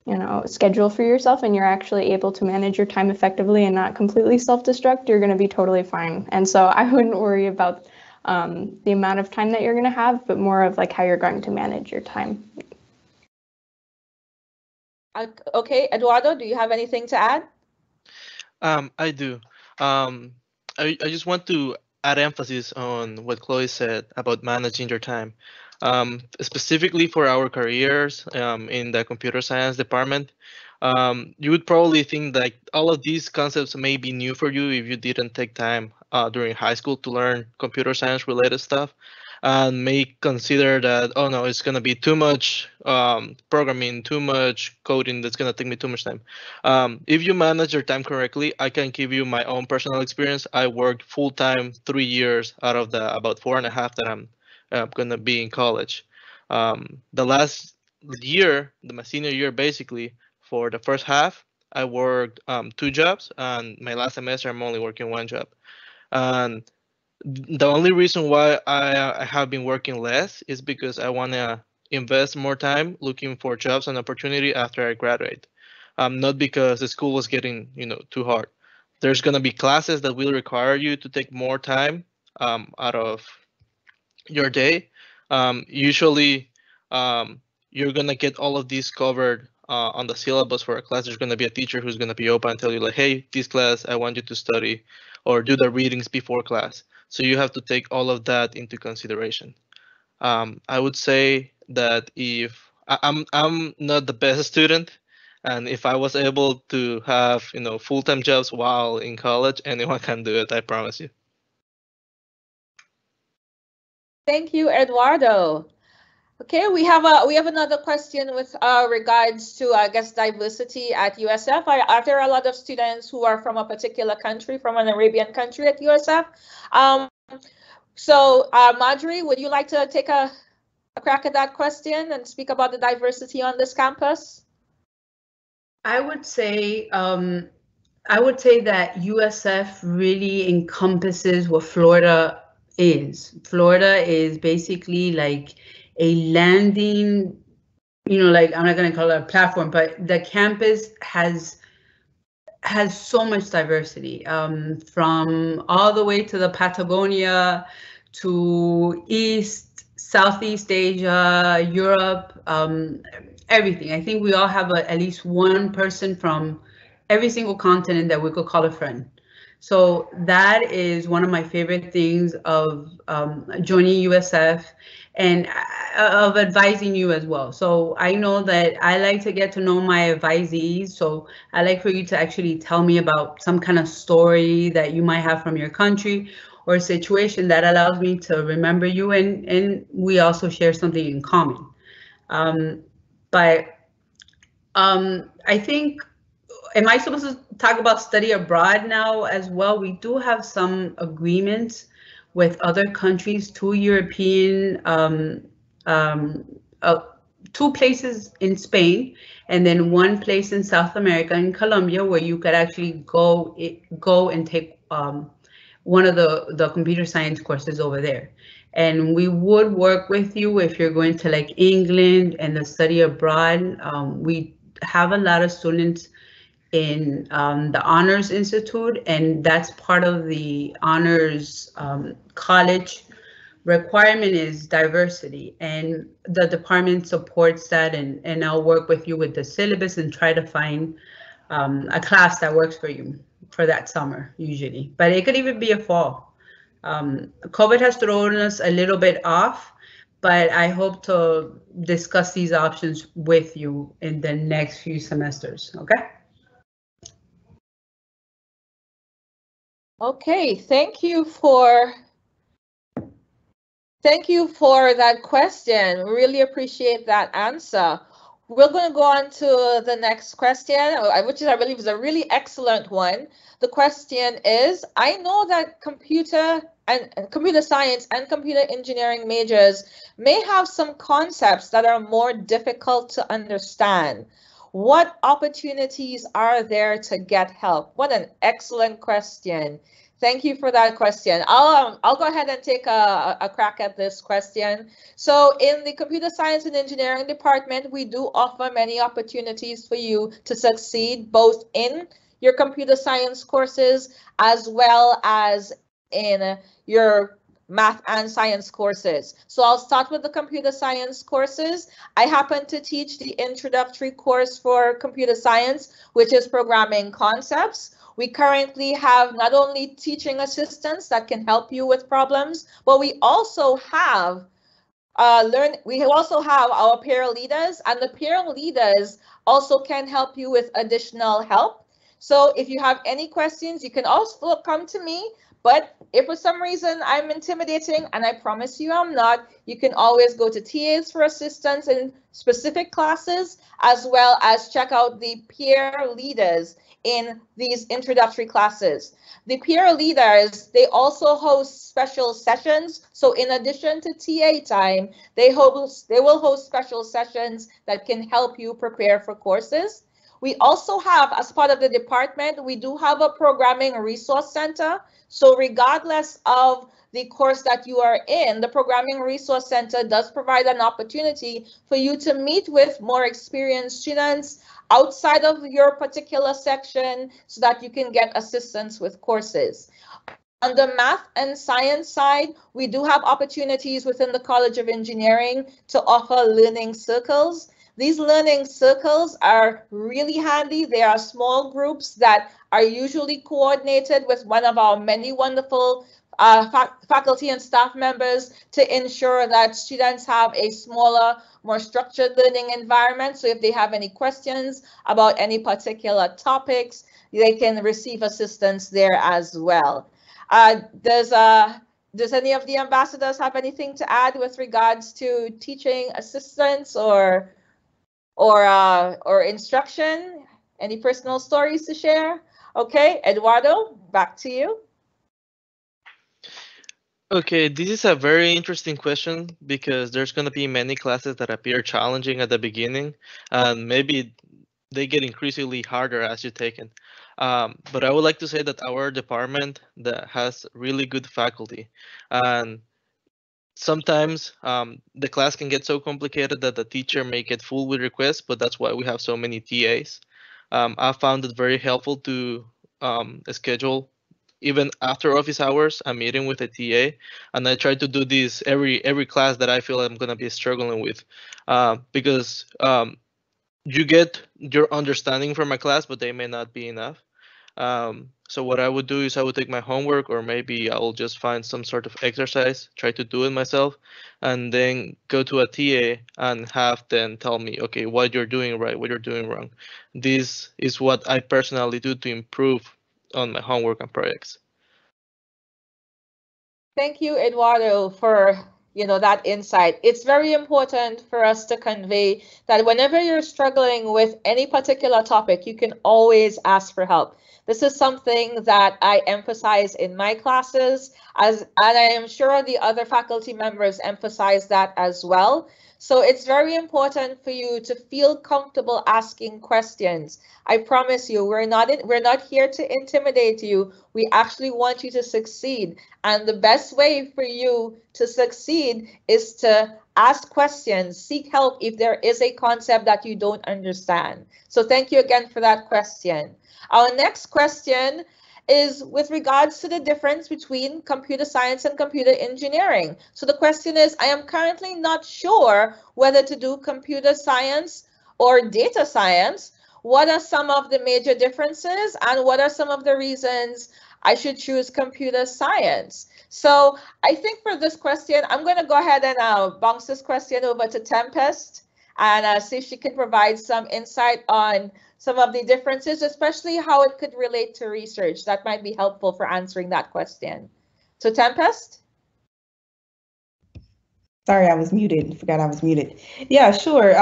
you know, schedule for yourself and you're actually able to manage your time effectively and not completely self-destruct, you're going to be totally fine. And so I wouldn't worry about the amount of time that you're going to have, but more of like how you're going to manage your time. Okay, Eduardo, do you have anything to add? I do. I just want to add emphasis on what Chloe said about managing your time. Specifically for our careers in the computer science department, you would probably think that all of these concepts may be new for you if you didn't take time during high school to learn computer science related stuff, and may consider that, oh no, it's going to be too much programming, too much coding, that's going to take me too much time. If you manage your time correctly, I can give you my own personal experience. I worked full-time 3 years out of the about 4.5 that I'm going to be in college. The last year, my senior year basically, for the first half, I worked 2 jobs, and my last semester I'm only working 1 job. And the only reason why I have been working less is because I want to invest more time looking for jobs and opportunity after I graduate. Not because the school was getting, you know, too hard. There's going to be classes that will require you to take more time out of your day. Usually, you're going to get all of these covered on the syllabus for a class. There's going to be a teacher who's going to be open and tell you like, hey, this class, I want you to study or do the readings before class. So you have to take all of that into consideration. I would say that if I'm not the best student, and if I was able to have, you know, full-time jobs while in college, anyone can do it, I promise you. Thank you, Eduardo. Okay, we have another question with regards to, I guess, diversity at USF. Are there a lot of students who are from a particular country, from an Arabian country at USF? So Marjorie, would you like to take a crack at that question and speak about the diversity on this campus? I would say that USF really encompasses what Florida is. Florida is basically like a landing, you know, like, I'm not going to call it a platform, but the campus has so much diversity, from all the way to the Patagonia, to Southeast Asia, Europe, everything. I think we all have at least one person from every single continent that we could call a friend. So that is one of my favorite things of joining USF and of advising you as well. So I know that I like to get to know my advisees. So I like for you to actually tell me about some kind of story that you might have from your country or a situation that allows me to remember you, and we also share something in common. I think, am I supposed to talk about study abroad now as well? We do have some agreements with other countries, 2 European, 2 places in Spain, and then 1 place in South America, in Colombia, where you could actually go and take one of the computer science courses over there. And we would work with you if you're going to like England and the study abroad. We have a lot of students in the Honors Institute, and that's part of the honors college requirement is diversity, and the department supports that, and I'll work with you with the syllabus and try to find a class that works for you for that summer usually, but it could even be a fall. COVID has thrown us a little bit off, but I hope to discuss these options with you in the next few semesters, okay? Okay, thank you for that question. Really appreciate that answer. We're going to go on to the next question, which I believe is a really excellent one. The question is, I know that computer science and computer engineering majors may have some concepts that are more difficult to understand. What opportunities are there to get help? What an excellent question. Thank you for that question. I'll go ahead and take a crack at this question. So in the computer science and engineering department, we do offer many opportunities for you to succeed both in your computer science courses as well as in your math and science courses. So I'll start with the computer science courses. I happen to teach the introductory course for computer science, which is programming concepts. We currently have not only teaching assistants that can help you with problems, but we also have our peer leaders, and the peer leaders also can help you with additional help. So if you have any questions, you can also come to me. But if for some reason I'm intimidating, and I promise you I'm not, you can always go to TAs for assistance in specific classes, as well as check out the peer leaders in these introductory classes. The peer leaders, they also host special sessions. So in addition to TA time, they will host special sessions that can help you prepare for courses. We also have, as part of the department, we do have a programming resource center. So regardless of the course that you are in, the Programming Resource Center does provide an opportunity for you to meet with more experienced students outside of your particular section so that you can get assistance with courses. On the math and science side, we do have opportunities within the College of Engineering to offer learning circles. These learning circles are really handy. They are small groups that are usually coordinated with one of our many wonderful faculty and staff members to ensure that students have a smaller, more structured learning environment. So if they have any questions about any particular topics, they can receive assistance there as well. Does any of the ambassadors have anything to add with regards to teaching assistance or instruction? Any personal stories to share? Okay, Eduardo, back to you. Okay, this is a very interesting question because there's going to be many classes that appear challenging at the beginning, and maybe they get increasingly harder as you take it. But I would like to say that our department that has really good faculty, and sometimes the class can get so complicated that the teacher may get full with requests, but that's why we have so many TAs. I found it very helpful to schedule, even after office hours, a meeting with a TA, and I try to do this every class that I feel I'm gonna be struggling with, because you get your understanding from a class, but they may not be enough. So what I would do is I would take my homework, or maybe I'll just find some sort of exercise, try to do it myself, and then go to a TA and have them tell me, okay, what you're doing right, what you're doing wrong. This is what I personally do to improve on my homework and projects. Thank you, Eduardo, for that insight. It's very important for us to convey that whenever you're struggling with any particular topic, you can always ask for help. This is something that I emphasize in my classes, and I am sure the other faculty members emphasize that as well. So it's very important for you to feel comfortable asking questions. I promise you, we're not here to intimidate you. We actually want you to succeed. And the best way for you to succeed is to ask questions, seek help if there is a concept that you don't understand. So thank you again for that question. Our next question is with regards to the difference between computer science and computer engineering. So the question is, I am currently not sure whether to do computer science or data science. What are some of the major differences, and what are some of the reasons I should choose computer science? So I think for this question, I'm going to go ahead and bounce this question over to Tempest and see if she can provide some insight on some of the differences, especially how it could relate to research. That might be helpful for answering that question. So Tempest? Sorry, I was muted. Forgot I was muted. Yeah, sure.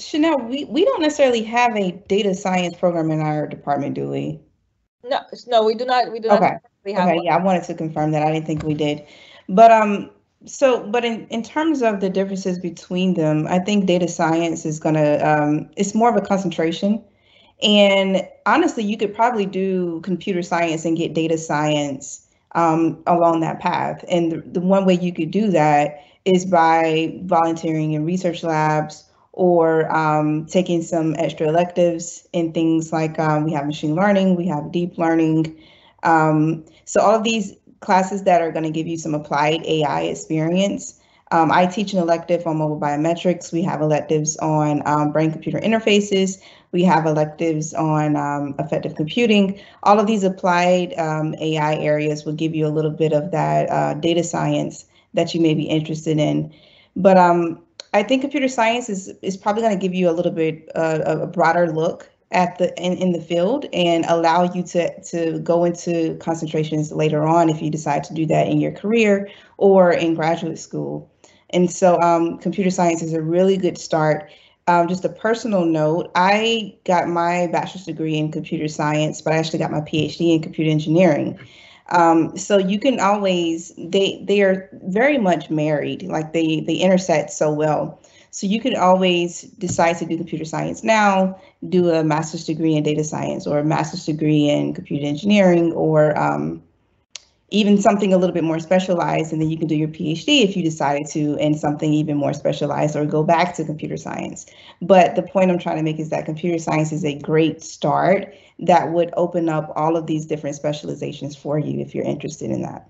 Chanel, we don't necessarily have a data science program in our department, do we? No, we do not. We do not. Okay. Okay. Yeah, I wanted to confirm that. I didn't think we did. But but in terms of the differences between them, I think data science is gonna it's more of a concentration. And honestly, you could probably do computer science and get data science along that path. And the one way you could do that is by volunteering in research labs or taking some extra electives in things like we have machine learning, we have deep learning. So all of these classes that are going to give you some applied AI experience. I teach an elective on mobile biometrics. We have electives on brain-computer interfaces. We have electives on effective computing. All of these applied AI areas will give you a little bit of that data science that you may be interested in. But I think computer science is probably going to give you a little bit a broader look at in the field and allow you to go into concentrations later on if you decide to do that in your career or in graduate school. And so computer science is a really good start. Just a personal note, I got my bachelor's degree in computer science, but I actually got my PhD in computer engineering. So you can always, they are very much married, like they intersect so well. So you could always decide to do computer science now, do a master's degree in data science or a master's degree in computer engineering, or even something a little bit more specialized, and then you can do your PhD if you decided to in something even more specialized or go back to computer science. But the point I'm trying to make is that computer science is a great start that would open up all of these different specializations for you if you're interested in that.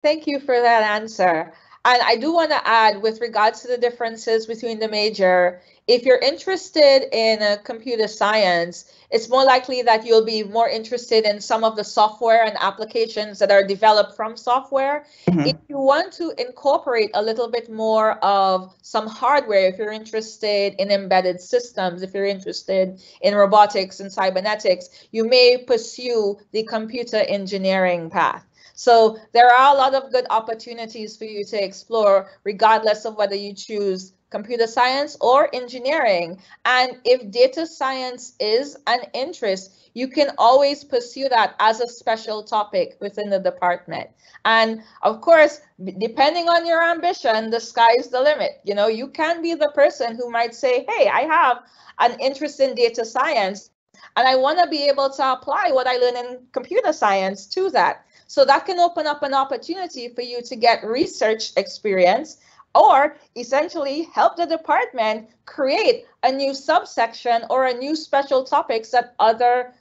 Thank you for that answer. And I do want to add, with regards to the differences between the major, if you're interested in computer science, it's more likely that you'll be more interested in some of the software and applications that are developed from software. Mm-hmm. If you want to incorporate a little bit more of some hardware, if you're interested in embedded systems, if you're interested in robotics and cybernetics, you may pursue the computer engineering path. So there are a lot of good opportunities for you to explore, regardless of whether you choose computer science or engineering. And if data science is an interest, you can always pursue that as a special topic within the department. And of course, depending on your ambition, the sky's the limit. You know, you can be the person who might say, hey, I have an interest in data science, and I want to be able to apply what I learn in computer science to that. So that can open up an opportunity for you to get research experience, or essentially help the department create a new subsection or a new special topics that other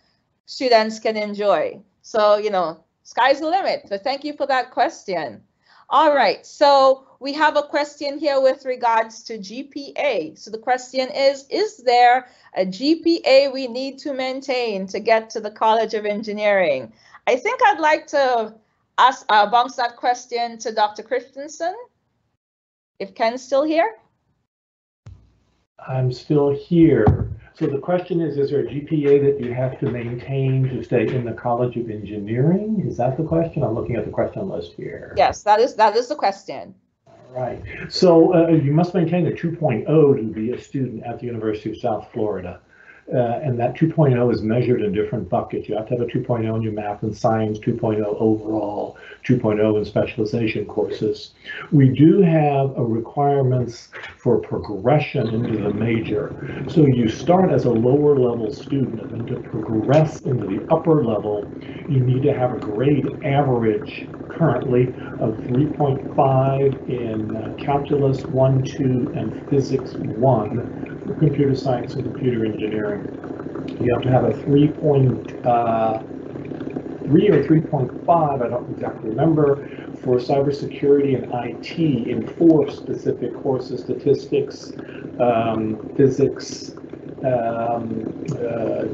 students can enjoy. So, you know, sky's the limit. So thank you for that question. All right, so we have a question here with regards to GPA. So the question is there a GPA we need to maintain to get to the College of Engineering? I think I'd like to bounce that question to Dr. Christensen, if Ken's still here. I'm still here. So the question is there a GPA that you have to maintain to stay in the College of Engineering? Is that the question? I'm looking at the question list here. Yes, that is the question. All right. So you must maintain a 2.0 to be a student at the University of South Florida. And that 2.0 is measured in different buckets. You have to have a 2.0 in your math and science, 2.0 overall, 2.0 in specialization courses. We do have requirements for progression into the major. So you start as a lower level student, and to progress into the upper level, you need to have a grade average currently of 3.5 in calculus 1, 2, and physics 1. For computer science and computer engineering. You have to have a 3.3 or 3.5, I don't exactly remember, for cybersecurity and IT in 4 specific courses: statistics, physics,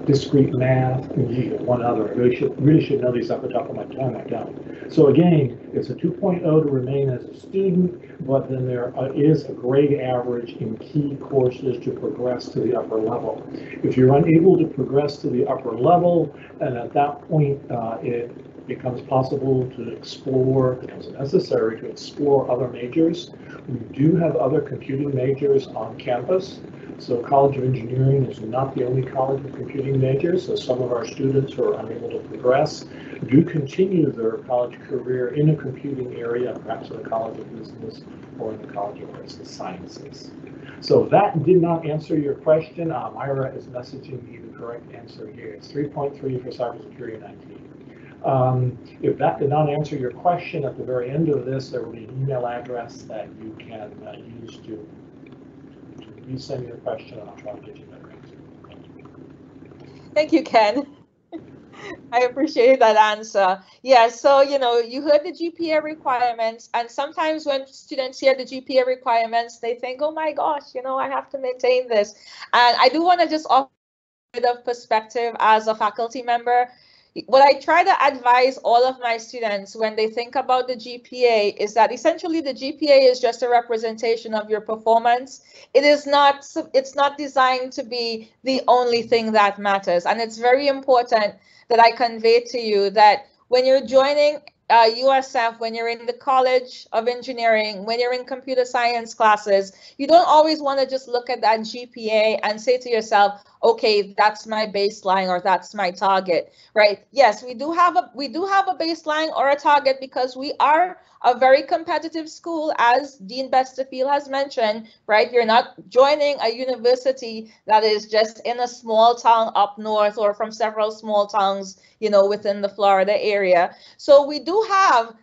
discrete math, and one other. I really should know these off the top of my tongue. I don't. So again, it's a 2.0 to remain as a student, but then there is a grade average in key courses to progress to the upper level. If you're unable to progress to the upper level, and at that point it becomes possible to explore, becomes necessary to explore other majors. We do have other computing majors on campus. So College of Engineering is not the only college with computing majors, so some of our students who are unable to progress do continue their college career in a computing area, perhaps in the College of Business or in the College of Arts and Sciences. So that did not answer your question. Myra is messaging me the correct answer here. It's 3.3 for cybersecurity and IT. If that did not answer your question, at the very end of this, there will be an email address that you can use to resend your question, and I'll try to get you that answer. Thank you, Ken. I appreciate that answer. Yeah, so, you heard the GPA requirements, and sometimes when students hear the GPA requirements, they think, oh my gosh, I have to maintain this. And I do want to just offer a bit of perspective as a faculty member. What I try to advise all of my students when they think about the GPA is that essentially the GPA is just a representation of your performance. It's not designed to be the only thing that matters. And it's very important that I convey to you that when you're joining USF, when you're in the College of Engineering, when you're in computer science classes, you don't always want to just look at that GPA and say to yourself, okay, that's my baseline or that's my target, right? Yes, we do have a baseline or a target because we are a very competitive school, as Dean Besterfield has mentioned, right? You're not joining a university that is just in a small town up north or from several small towns, within the Florida area. So we do have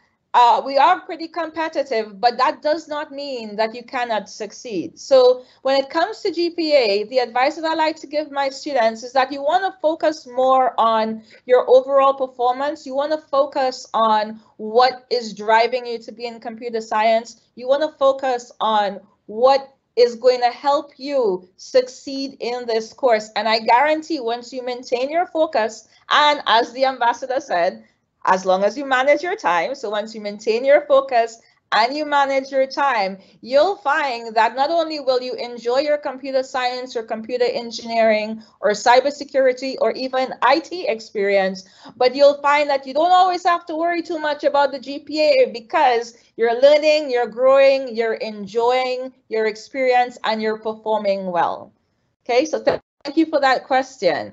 we are pretty competitive, but that does not mean that you cannot succeed. So when it comes to GPA, the advice that I like to give my students is that you want to focus more on your overall performance. You want to focus on what is driving you to be in computer science. You want to focus on what is going to help you succeed in this course. And I guarantee once you maintain your focus, and as the ambassador said, as long as you manage your time, so once you maintain your focus and you manage your time, you'll find that not only will you enjoy your computer science or computer engineering or cybersecurity or even IT experience, but you'll find that you don't always have to worry too much about the GPA because you're learning, you're growing, you're enjoying your experience, and you're performing well. Okay, so thank you for that question.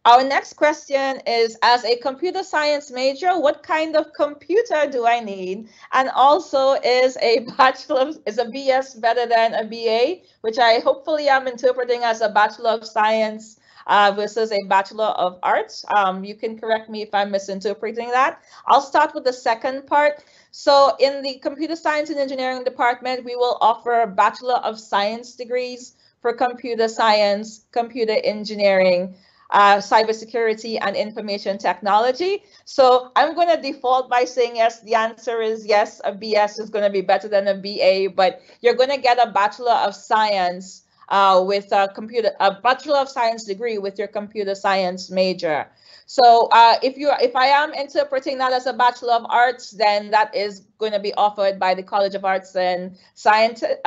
Our next question is, as a computer science major, what kind of computer do I need? And also, is a BS better than a BA, which I hopefully am interpreting as a Bachelor of Science versus a Bachelor of Arts. You can correct me if I'm misinterpreting that. I'll start with the second part. So in the Computer Science and Engineering department, we will offer Bachelor of Science degrees for computer science, computer engineering, cybersecurity, and information technology. So I'm going to default by saying yes. The answer is yes, a BS is going to be better than a BA, but you're going to get a Bachelor of Science with a Bachelor of Science degree with your computer science major. So if I am interpreting that as a Bachelor of Arts, then that is going to be offered by the College of Arts and Sciences.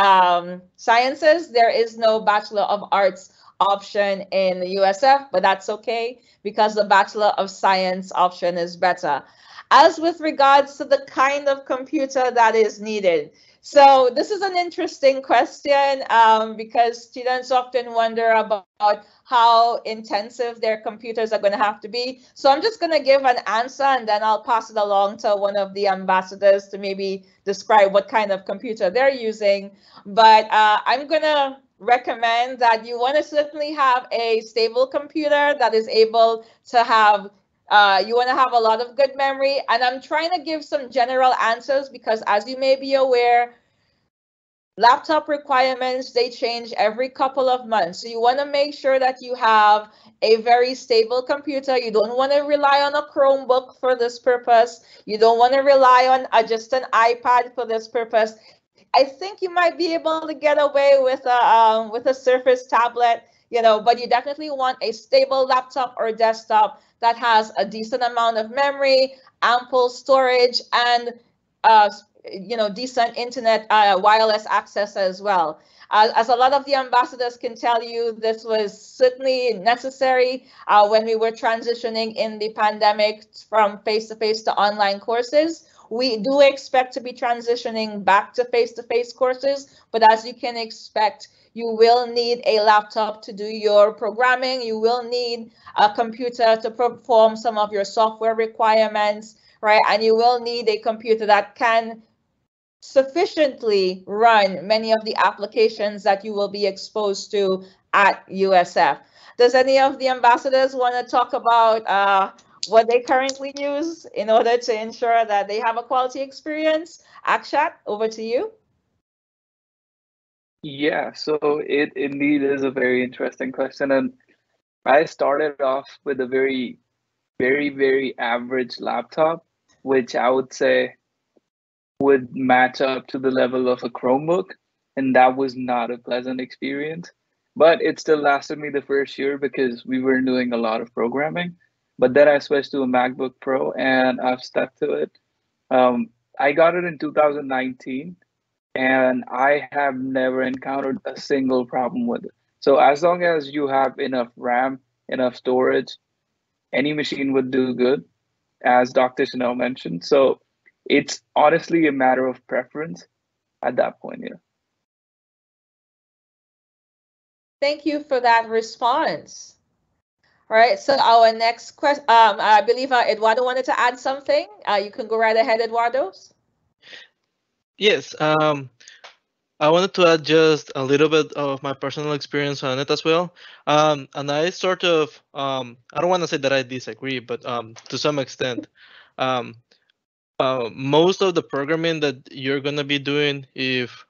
There is no Bachelor of Arts option in the USF, but that's okay because the Bachelor of Science option is better. As with regards to the kind of computer that is needed. So this is an interesting question because students often wonder about how intensive their computers are going to have to be. So I'm just going to give an answer and then I'll pass it along to one of the ambassadors to maybe describe what kind of computer they're using. But I'm going to recommend that you want to certainly have a stable computer that is able to have you want to have a lot of good memory. And I'm trying to give some general answers because, as you may be aware, laptop requirements, they change every couple of months. So you want to make sure that you have a very stable computer. You don't want to rely on a Chromebook for this purpose. You don't want to rely on just an iPad for this purpose. I think you might be able to get away with a Surface tablet. but you definitely want a stable laptop or desktop that has a decent amount of memory, ample storage, and decent internet wireless access as well. As a lot of the ambassadors can tell you, this was certainly necessary when we were transitioning in the pandemic from face-to-face to online courses. We do expect to be transitioning back to face-to-face courses, but as you can expect, you will need a laptop to do your programming. You will need a computer to perform some of your software requirements, right? And you will need a computer that can sufficiently run many of the applications that you will be exposed to at USF. Does any of the ambassadors want to talk about what they currently use in order to ensure that they have a quality experience? Akshat, over to you. Yeah, so it indeed is a very interesting question. And I started off with a very, very average laptop, which I would say would match up to the level of a Chromebook. And that was not a pleasant experience. But it still lasted me the first year because we were doing a lot of programming. But then I switched to a MacBook Pro and I've stuck to it. I got it in 2019 and I have never encountered a single problem with it. So as long as you have enough RAM, enough storage, any machine would do good, as Dr. Chanel mentioned. So it's honestly a matter of preference at that point, yeah. Thank you for that response. All right, so our next question, I believe Eduardo wanted to add something. You can go right ahead, Eduardo. Yes, I wanted to add just a little bit of my personal experience on it as well. And I sort of, I don't want to say that I disagree, but to some extent, most of the programming that you're going to be doing, if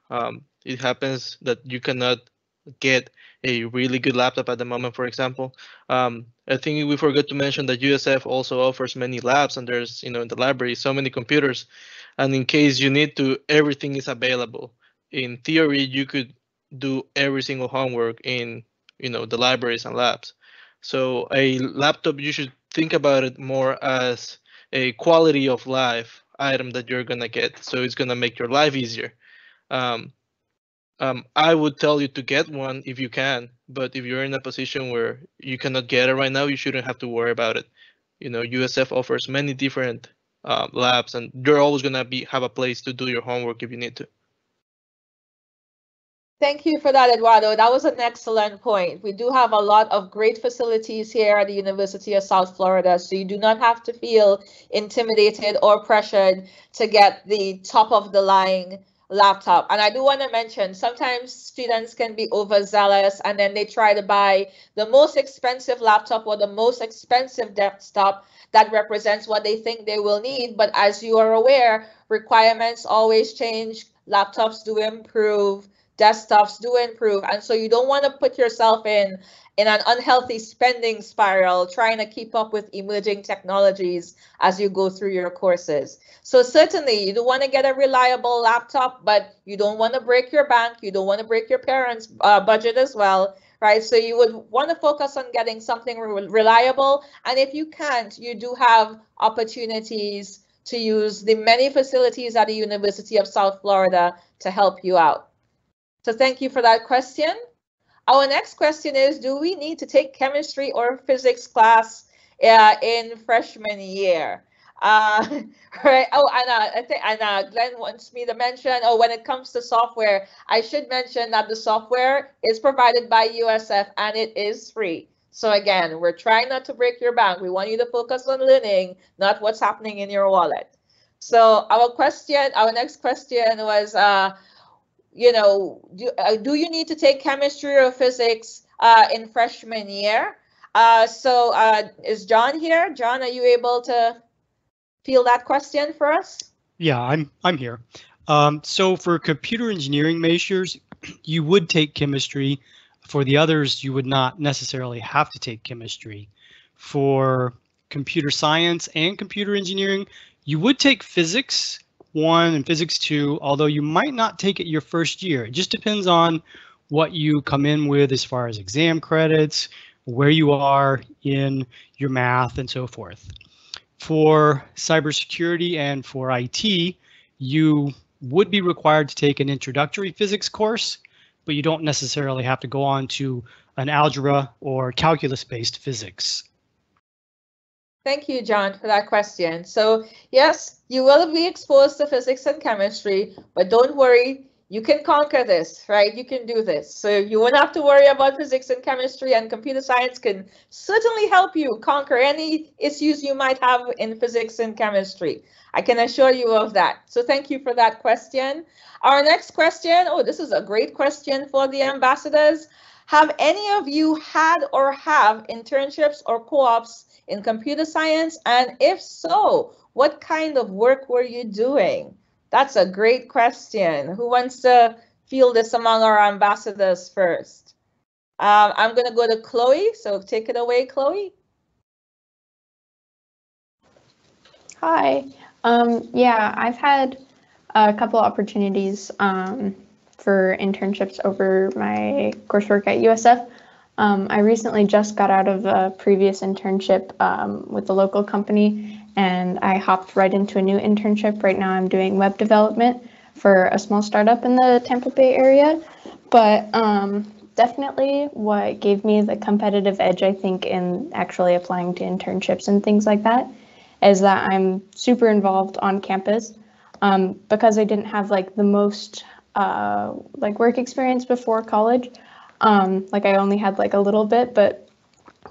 it happens that you cannot get a really good laptop at the moment, for example, I think we forgot to mention that USF also offers many labs, and there's, in the library, so many computers. And in case you need to, everything is available. In theory, you could do every single homework in, the libraries and labs. So a laptop, you should think about it more as a quality of life item that you're gonna get. So it's gonna make your life easier. I would tell you to get one if you can, but if you're in a position where you cannot get it right now, you shouldn't have to worry about it. USF offers many different labs, and you're always gonna have a place to do your homework if you need to. Thank you for that, Eduardo. That was an excellent point. We do have a lot of great facilities here at the University of South Florida, so you do not have to feel intimidated or pressured to get the top of the line laptop. And I do want to mention, sometimes students can be overzealous and then they try to buy the most expensive laptop or the most expensive desktop that represents what they think they will need. But as you are aware, requirements always change, laptops do improve, desktops do improve, and so you don't want to put yourself in an unhealthy spending spiral trying to keep up with emerging technologies as you go through your courses. So certainly you don't want to get a reliable laptop, but you don't want to break your bank, you don't want to break your parents' budget as well, right? So you would want to focus on getting something reliable, and if you can't, you do have opportunities to use the many facilities at the University of South Florida to help you out. So thank you for that question. Our next question is, do we need to take chemistry or physics class in freshman year? Right. Oh, and Glenn wants me to mention, when it comes to software, I should mention that the software is provided by USF and it is free. So again, we're trying not to break your bank. We want you to focus on learning, not what's happening in your wallet. So our next question was, do you need to take chemistry or physics in freshman year? Is John here? John, are you able to field that question for us? Yeah, I'm here. So for computer engineering majors, you would take chemistry. For the others, you would not necessarily have to take chemistry. For computer science and computer engineering, you would take physics 1 and physics 2, although you might not take it your first year. It just depends on what you come in with as far as exam credits, where you are in your math, and so forth. For cybersecurity and for IT, you would be required to take an introductory physics course, but you don't necessarily have to go on to an algebra or calculus-based physics. Thank you, John, for that question. So yes, you will be exposed to physics and chemistry, but don't worry, you can conquer this, right? You can do this. So you won't have to worry about physics and chemistry, and computer science can certainly help you conquer any issues you might have in physics and chemistry. I can assure you of that. So thank you for that question. Our next question, oh, this is a great question for the ambassadors. Have any of you had or have internships or co-ops in computer science? And if so, what kind of work were you doing? That's a great question. Who wants to field this among our ambassadors first? I'm going to go to Chloe, so take it away, Chloe. Hi. Yeah, I've had a couple opportunities for internships over my coursework at USF. I recently just got out of a previous internship with a local company, and I hopped right into a new internship. Right now I'm doing web development for a small startup in the Tampa Bay area. But definitely what gave me the competitive edge, I think, in actually applying to internships and things like that is that I'm super involved on campus. Because I didn't have like the most like work experience before college. Like I only had like a little bit, but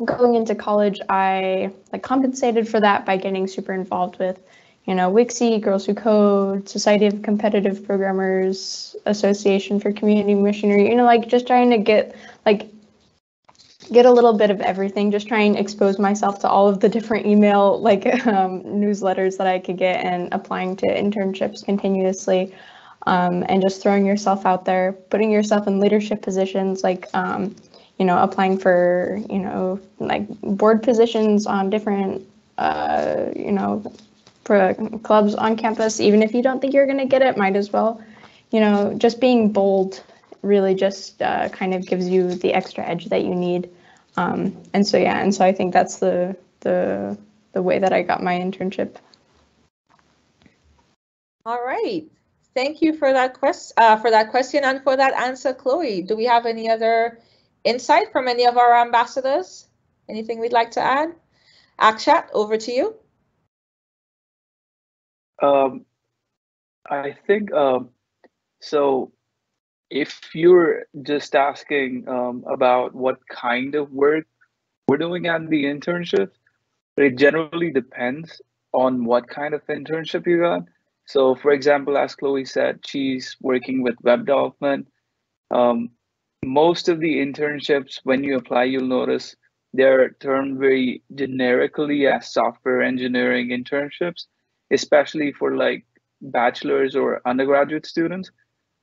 going into college, I like compensated for that by getting super involved with, you know, WICSI, Girls Who Code, Society of Competitive Programmers, Association for Community Machinery, you know, like just trying to get a little bit of everything, just trying to expose myself to all of the different email like newsletters that I could get, and applying to internships continuously, and just throwing yourself out there, putting yourself in leadership positions, like you know, applying for, you know, like board positions on different you know, clubs on campus. Even if you don't think you're going to get it, might as well, you know, just being bold really just kind of gives you the extra edge that you need. And so yeah, and so I think that's the way that I got my internship. All right, thank you for that question and for that answer, Chloe. Do we have any other insight from any of our ambassadors? Anything we'd like to add? Akshat, over to you. I think so. If you're just asking about what kind of work we're doing at the internship, it generally depends on what kind of internship you got. So, for example, as Chloe said, she's working with web development. Most of the internships, when you apply, you'll notice they're termed very generically as software engineering internships, especially for like bachelor's or undergraduate students.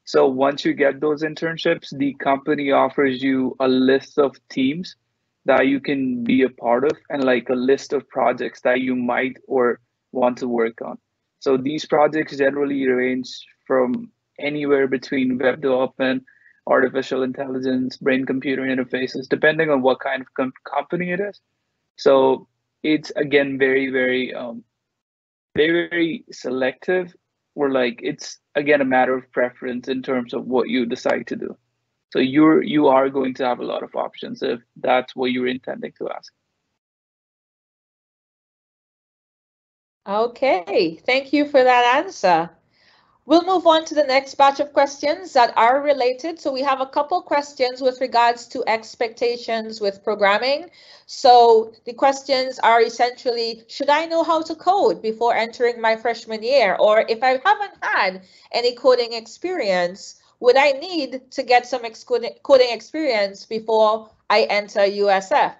So once you get those internships, the company offers you a list of teams that you can be a part of, and like a list of projects that you might or want to work on. So these projects generally range from anywhere between web development, artificial intelligence, brain-computer interfaces, depending on what kind of company it is. So it's again very, very selective, or like it's again a matter of preference in terms of what you decide to do. So you are going to have a lot of options if that's what you're intending to ask. Okay, thank you for that answer. We'll move on to the next batch of questions that are related. So we have a couple questions with regards to expectations with programming. So the questions are essentially, should I know how to code before entering my freshman year? Or if I haven't had any coding experience, would I need to get some coding experience before I enter USF?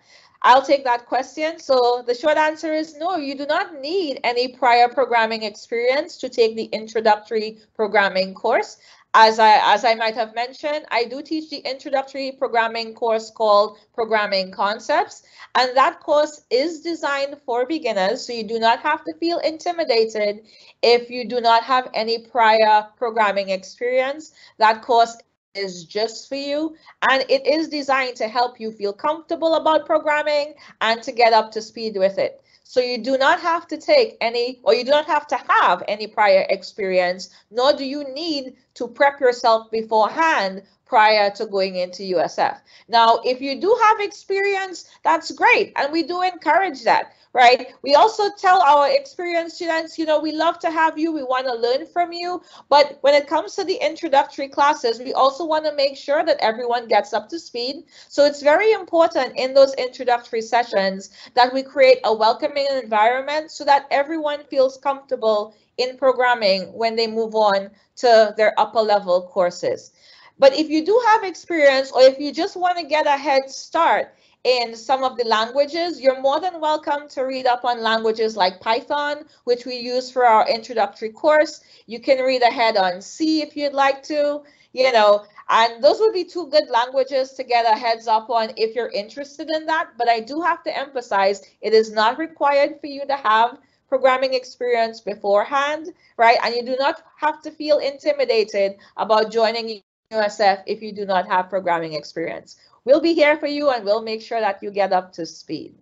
I'll take that question. So the short answer is no, you do not need any prior programming experience to take the introductory programming course. As I might have mentioned, I do teach the introductory programming course called Programming Concepts, and that course is designed for beginners, so you do not have to feel intimidated if you do not have any prior programming experience. That course is just for you, and it is designed to help you feel comfortable about programming and to get up to speed with it. So you do not have to take any, or you do not have to have any prior experience, nor do you need to prep yourself beforehand prior to going into USF. Now, if you do have experience, that's great, and we do encourage that, right? We also tell our experienced students, you know, we love to have you, we want to learn from you, but when it comes to the introductory classes, we also want to make sure that everyone gets up to speed. So it's very important in those introductory sessions that we create a welcoming environment so that everyone feels comfortable in programming when they move on to their upper level courses. But if you do have experience, or if you just want to get a head start in some of the languages, you're more than welcome to read up on languages like Python, which we use for our introductory course. You can read ahead on C if you'd like to, you know, and those would be two good languages to get a heads up on if you're interested in that. But I do have to emphasize, it is not required for you to have programming experience beforehand, right? And you do not have to feel intimidated about joining USF if you do not have programming experience. We'll be here for you, and we'll make sure that you get up to speed.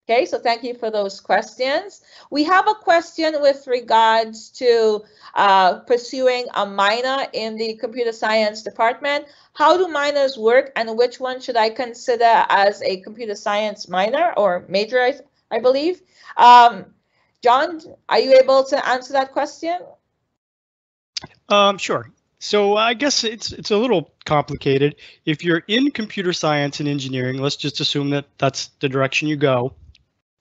Okay, so thank you for those questions. We have a question with regards to pursuing a minor in the computer science department. How do minors work, and which one should I consider as a computer science minor or major, I believe? John, are you able to answer that question? Sure. So I guess it's a little complicated. If you're in computer science and engineering, let's just assume that that's the direction you go.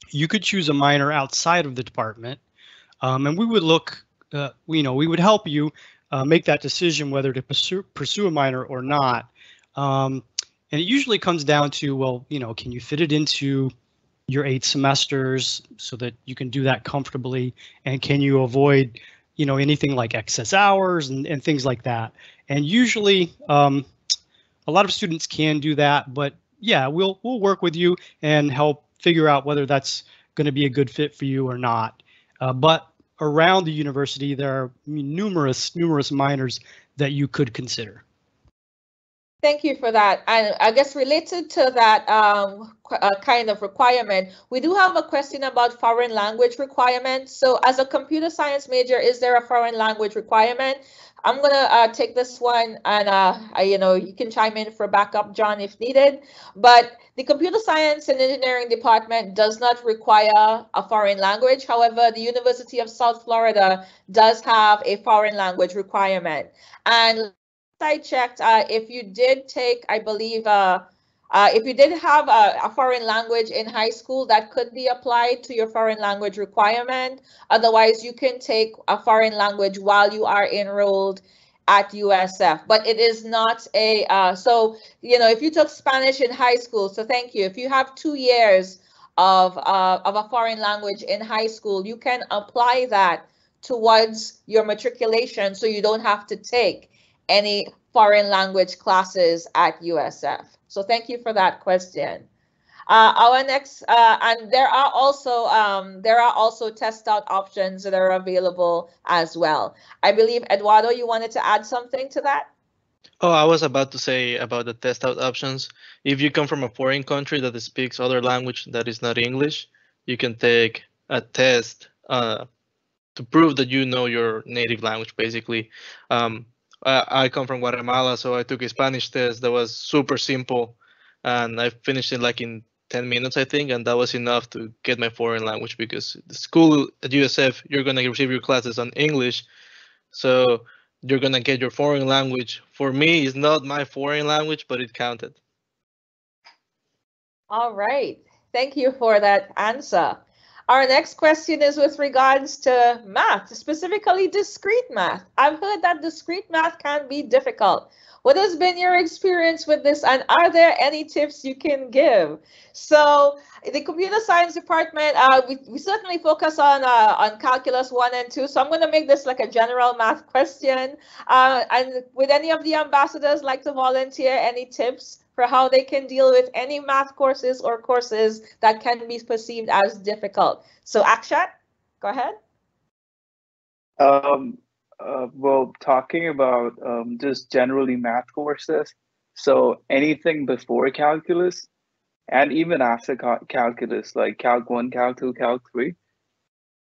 You could choose a minor outside of the department, and we would look, we would help you make that decision whether to pursue a minor or not. And it usually comes down to, well, can you fit it into your 8 semesters so that you can do that comfortably, and can you avoid anything like excess hours and things like that. And usually a lot of students can do that, but yeah, we'll work with you and help figure out whether that's going to be a good fit for you or not. But around the university, there are numerous minors that you could consider. Thank you for that. And I guess related to that kind of requirement, we do have a question about foreign language requirements. So as a computer science major, is there a foreign language requirement? I'm going to take this one, and you can chime in for backup, John, if needed. But the computer science and engineering department does not require a foreign language. However, the University of South Florida does have a foreign language requirement. And I checked, if you did take, I believe, if you did have a foreign language in high school, that could be applied to your foreign language requirement. Otherwise, you can take a foreign language while you are enrolled at USF, but it is not a, so, if you took Spanish in high school, so thank you. If you have 2 years of a foreign language in high school, you can apply that towards your matriculation, so you don't have to take any foreign language classes at USF. So thank you for that question. Our next, and there are also test out options that are available as well. I believe, Eduardo, you wanted to add something to that? Oh, I was about to say about the test out options. If you come from a foreign country that speaks other language that is not English, you can take a test to prove that you know your native language, basically. I come from Guatemala, so I took a Spanish test that was super simple, and I finished it like in 10 minutes, I think, and that was enough to get my foreign language, because the school at USF, you're going to receive your classes on English, so you're going to get your foreign language. For me, it's not my foreign language, but it counted. All right. Thank you for that answer. Our next question is with regards to math, specifically discrete math. I've heard that discrete math can be difficult. What has been your experience with this, and are there any tips you can give? So the computer science department, we certainly focus on calculus 1 and 2. So I'm going to make this like a general math question. And would any of the ambassadors like to volunteer any tips for how they can deal with any math courses or courses that can be perceived as difficult? So Akshat, go ahead. Well, talking about just generally math courses, so anything before calculus and even after calculus, like Calc 1, Calc 2, Calc 3,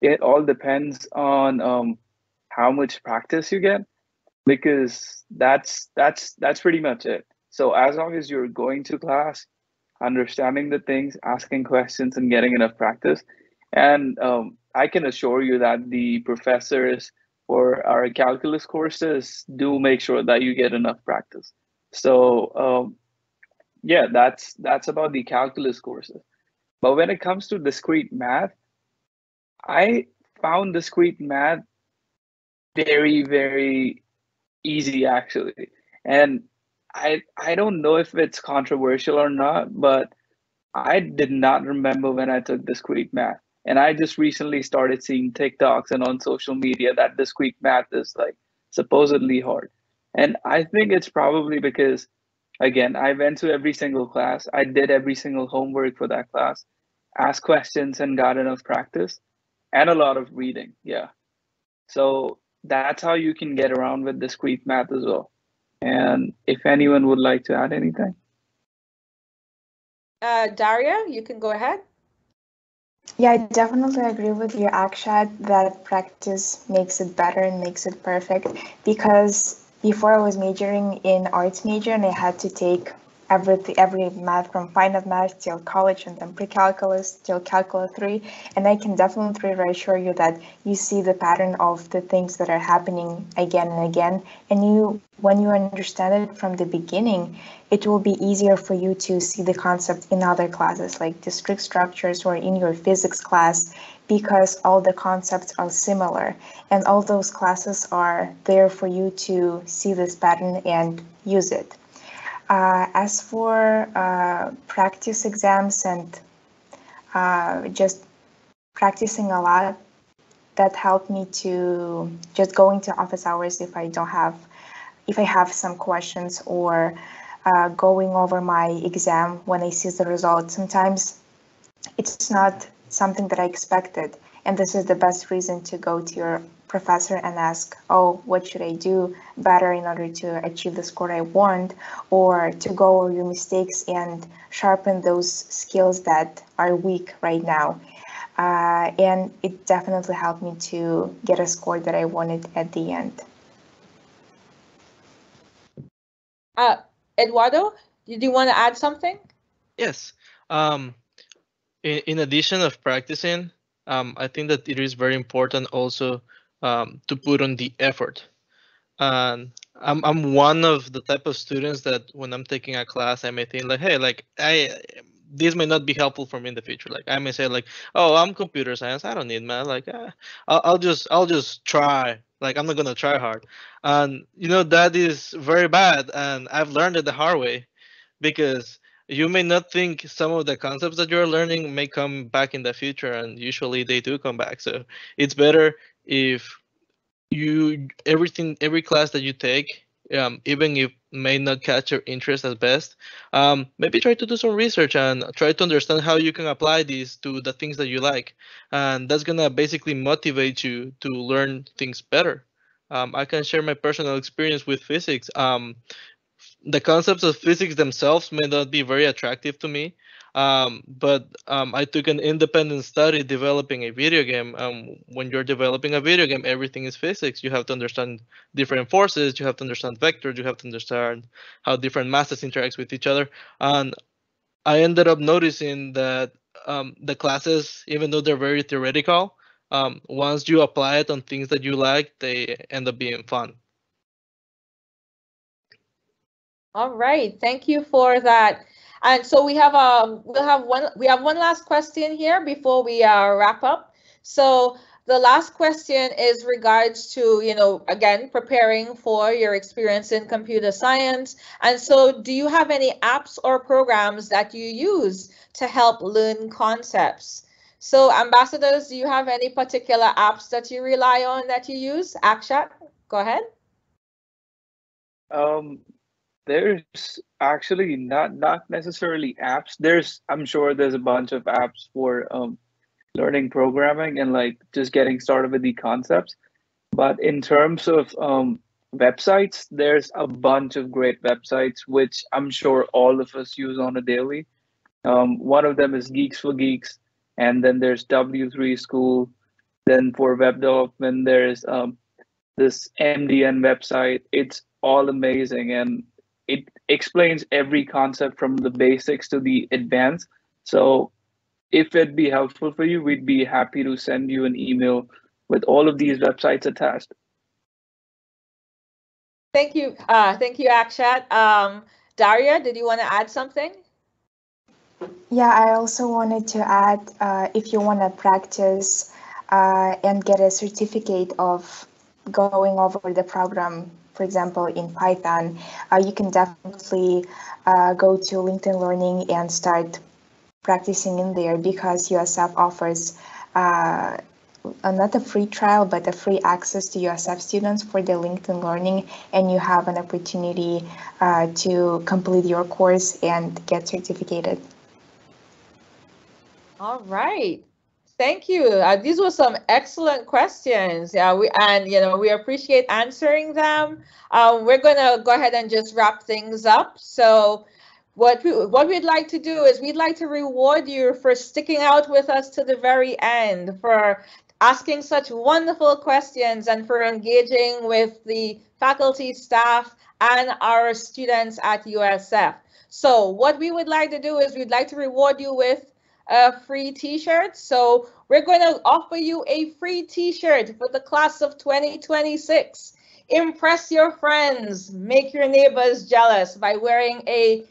it all depends on how much practice you get, because that's pretty much it. So as long as you're going to class, understanding the things, asking questions, and getting enough practice, and I can assure you that the professors for our calculus courses do make sure that you get enough practice. So yeah, that's about the calculus courses. But when it comes to discrete math, I found discrete math very, very easy actually. And I don't know if it's controversial or not, but I did not remember when I took discrete math. And I just recently started seeing TikToks and on social media that discrete math is like supposedly hard. And I think it's probably because, again, I went to every single class, I did every single homework for that class, asked questions and got enough practice and a lot of reading. Yeah. So that's how you can get around with discrete math as well. And if anyone would like to add anything. Daria, you can go ahead. Yeah, I definitely agree with you, Akshat, that practice makes it better and makes it perfect, because before I was majoring in arts major and I had to take every math from finite math till college and then pre-calculus till calculus 3, and I can definitely reassure you that you see the pattern of the things that are happening again and again, and when you understand it from the beginning, it will be easier for you to see the concept in other classes like discrete structures or in your physics class, because all the concepts are similar and all those classes are there for you to see this pattern and use it. As for practice exams and just practicing a lot, that helped me to just go into office hours if I have some questions, or going over my exam when I see the results. Sometimes it's not something that I expected, and this is the best reason to go to your professor and ask, oh, what should I do better in order to achieve the score I want, or to go over your mistakes and sharpen those skills that are weak right now. And it definitely helped me to get a score that I wanted at the end. Eduardo, did you want to add something? Yes. In addition of practicing, I think that it is very important also to put on the effort. And I'm one of the type of students that when I'm taking a class, I may think like, hey, like this may not be helpful for me in the future. Like I may say like, oh, I'm computer science, I don't need math. Like I'll just try. Like I'm not gonna try hard. And you know that is very bad. And I've learned it the hard way, because you may not think some of the concepts that you're learning may come back in the future, and usually they do come back. So it's better if every class that you take, even if may not catch your interest as best, maybe try to do some research and try to understand how you can apply these to the things that you like, and that's gonna basically motivate you to learn things better. I can share my personal experience with physics. The concepts of physics themselves may not be very attractive to me, but I took an independent study developing a video game. When you're developing a video game, everything is physics. You have to understand different forces, you have to understand vectors, you have to understand how different masses interact with each other. And I ended up noticing that the classes, even though they're very theoretical, once you apply it on things that you like, they end up being fun. All right, thank you for that. And so we have one last question here before we wrap up. So the last question is regards to, again, preparing for your experience in computer science. And so do you have any apps or programs that you use to help learn concepts? So ambassadors, do you have any particular apps that you rely on that you use? Akshat, go ahead. There's actually not necessarily apps. I'm sure there's a bunch of apps for learning programming and like just getting started with the concepts. But in terms of websites, there's a bunch of great websites, which I'm sure all of us use on a daily. One of them is Geeks for Geeks, and then there's W3 School. Then for web development, there's this MDN website. It's all amazing, and it explains every concept from the basics to the advanced. So if it'd be helpful for you, we'd be happy to send you an email with all of these websites attached. Thank you, Akshat. Daria, did you want to add something? Yeah, I also wanted to add, if you want to practice and get a certificate of going over the program, for example, in Python, you can definitely go to LinkedIn Learning and start practicing in there, because USF offers not a free trial, but a free access to USF students for the LinkedIn Learning, and you have an opportunity to complete your course and get certificated. All right. Thank you. These were some excellent questions. Yeah, we appreciate answering them. We're gonna go ahead and just wrap things up. So what we'd like to do is we'd like to reward you for sticking out with us to the very end, for asking such wonderful questions, and for engaging with the faculty, staff, and our students at USF. So what we would like to do is we'd like to reward you with a free t-shirt. So we're going to offer you a free t-shirt for the class of 2026. Impress your friends, make your neighbors jealous by wearing a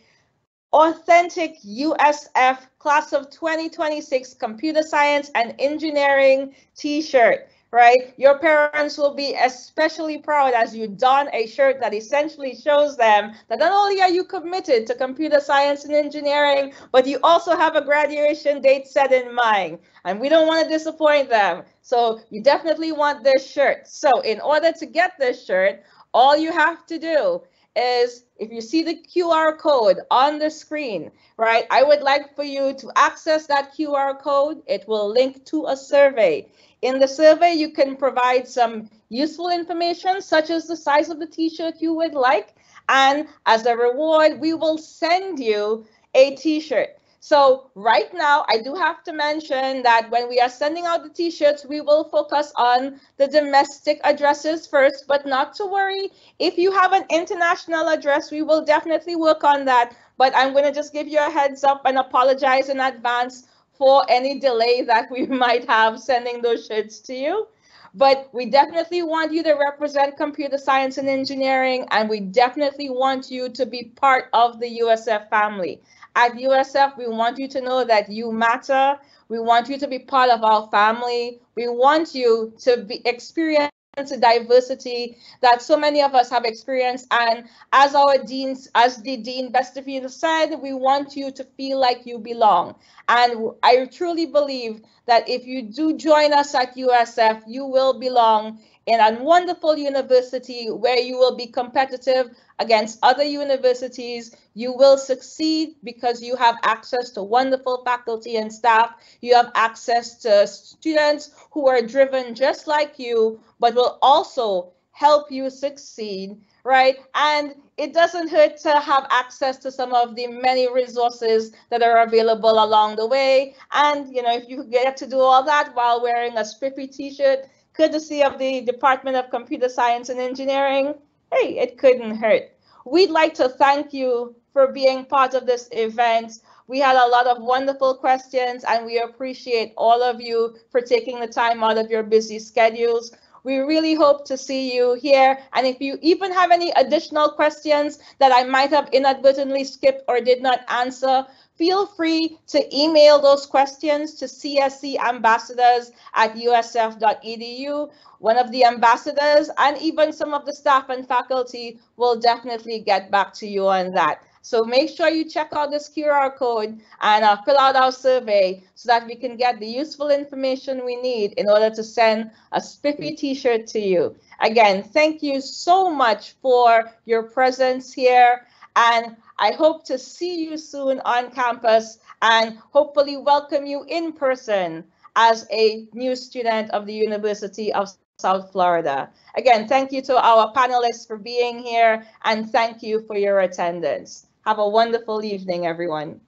authentic USF class of 2026 computer science and engineering t-shirt, right? Your parents will be especially proud as you don a shirt that essentially shows them that not only are you committed to computer science and engineering, but you also have a graduation date set in mind. And we don't want to disappoint them. So you definitely want this shirt. So in order to get this shirt, all you have to do is, if you see the QR code on the screen, right, I would like for you to access that QR code. It will link to a survey. In the survey, you can provide some useful information, such as the size of the t-shirt you would like. And as a reward, we will send you a t-shirt. So right now, I do have to mention that when we are sending out the t-shirts, we will focus on the domestic addresses first, but not to worry. If you have an international address, we will definitely work on that. But I'm going to just give you a heads up and apologize in advance for any delay that we might have sending those shirts to you. But we definitely want you to represent computer science and engineering, and we definitely want you to be part of the USF family. At USF, we want you to know that you matter. We want you to be part of our family. We want you to experience the diversity that so many of us have experienced. And as the Dean Besterfield said, we want you to feel like you belong. And I truly believe that if you do join us at USF, you will belong in a wonderful university where you will be competitive against other universities. You will succeed because you have access to wonderful faculty and staff. You have access to students who are driven just like you, but will also help you succeed, right? And it doesn't hurt to have access to some of the many resources that are available along the way. And, if you get to do all that while wearing a spiffy t-shirt, courtesy of the Department of Computer Science and Engineering, hey, it couldn't hurt. We'd like to thank you for being part of this event. We had a lot of wonderful questions, and we appreciate all of you for taking the time out of your busy schedules. We really hope to see you here. And if you even have any additional questions that I might have inadvertently skipped or did not answer, feel free to email those questions to cscambassadors@usf.edu. One of the ambassadors and even some of the staff and faculty will definitely get back to you on that. So make sure you check out this QR code and fill out our survey so that we can get the useful information we need in order to send a spiffy t-shirt to you. Again, thank you so much for your presence here, and I hope to see you soon on campus and hopefully welcome you in person as a new student of the University of South Florida. Again, thank you to our panelists for being here, and thank you for your attendance. Have a wonderful evening, everyone.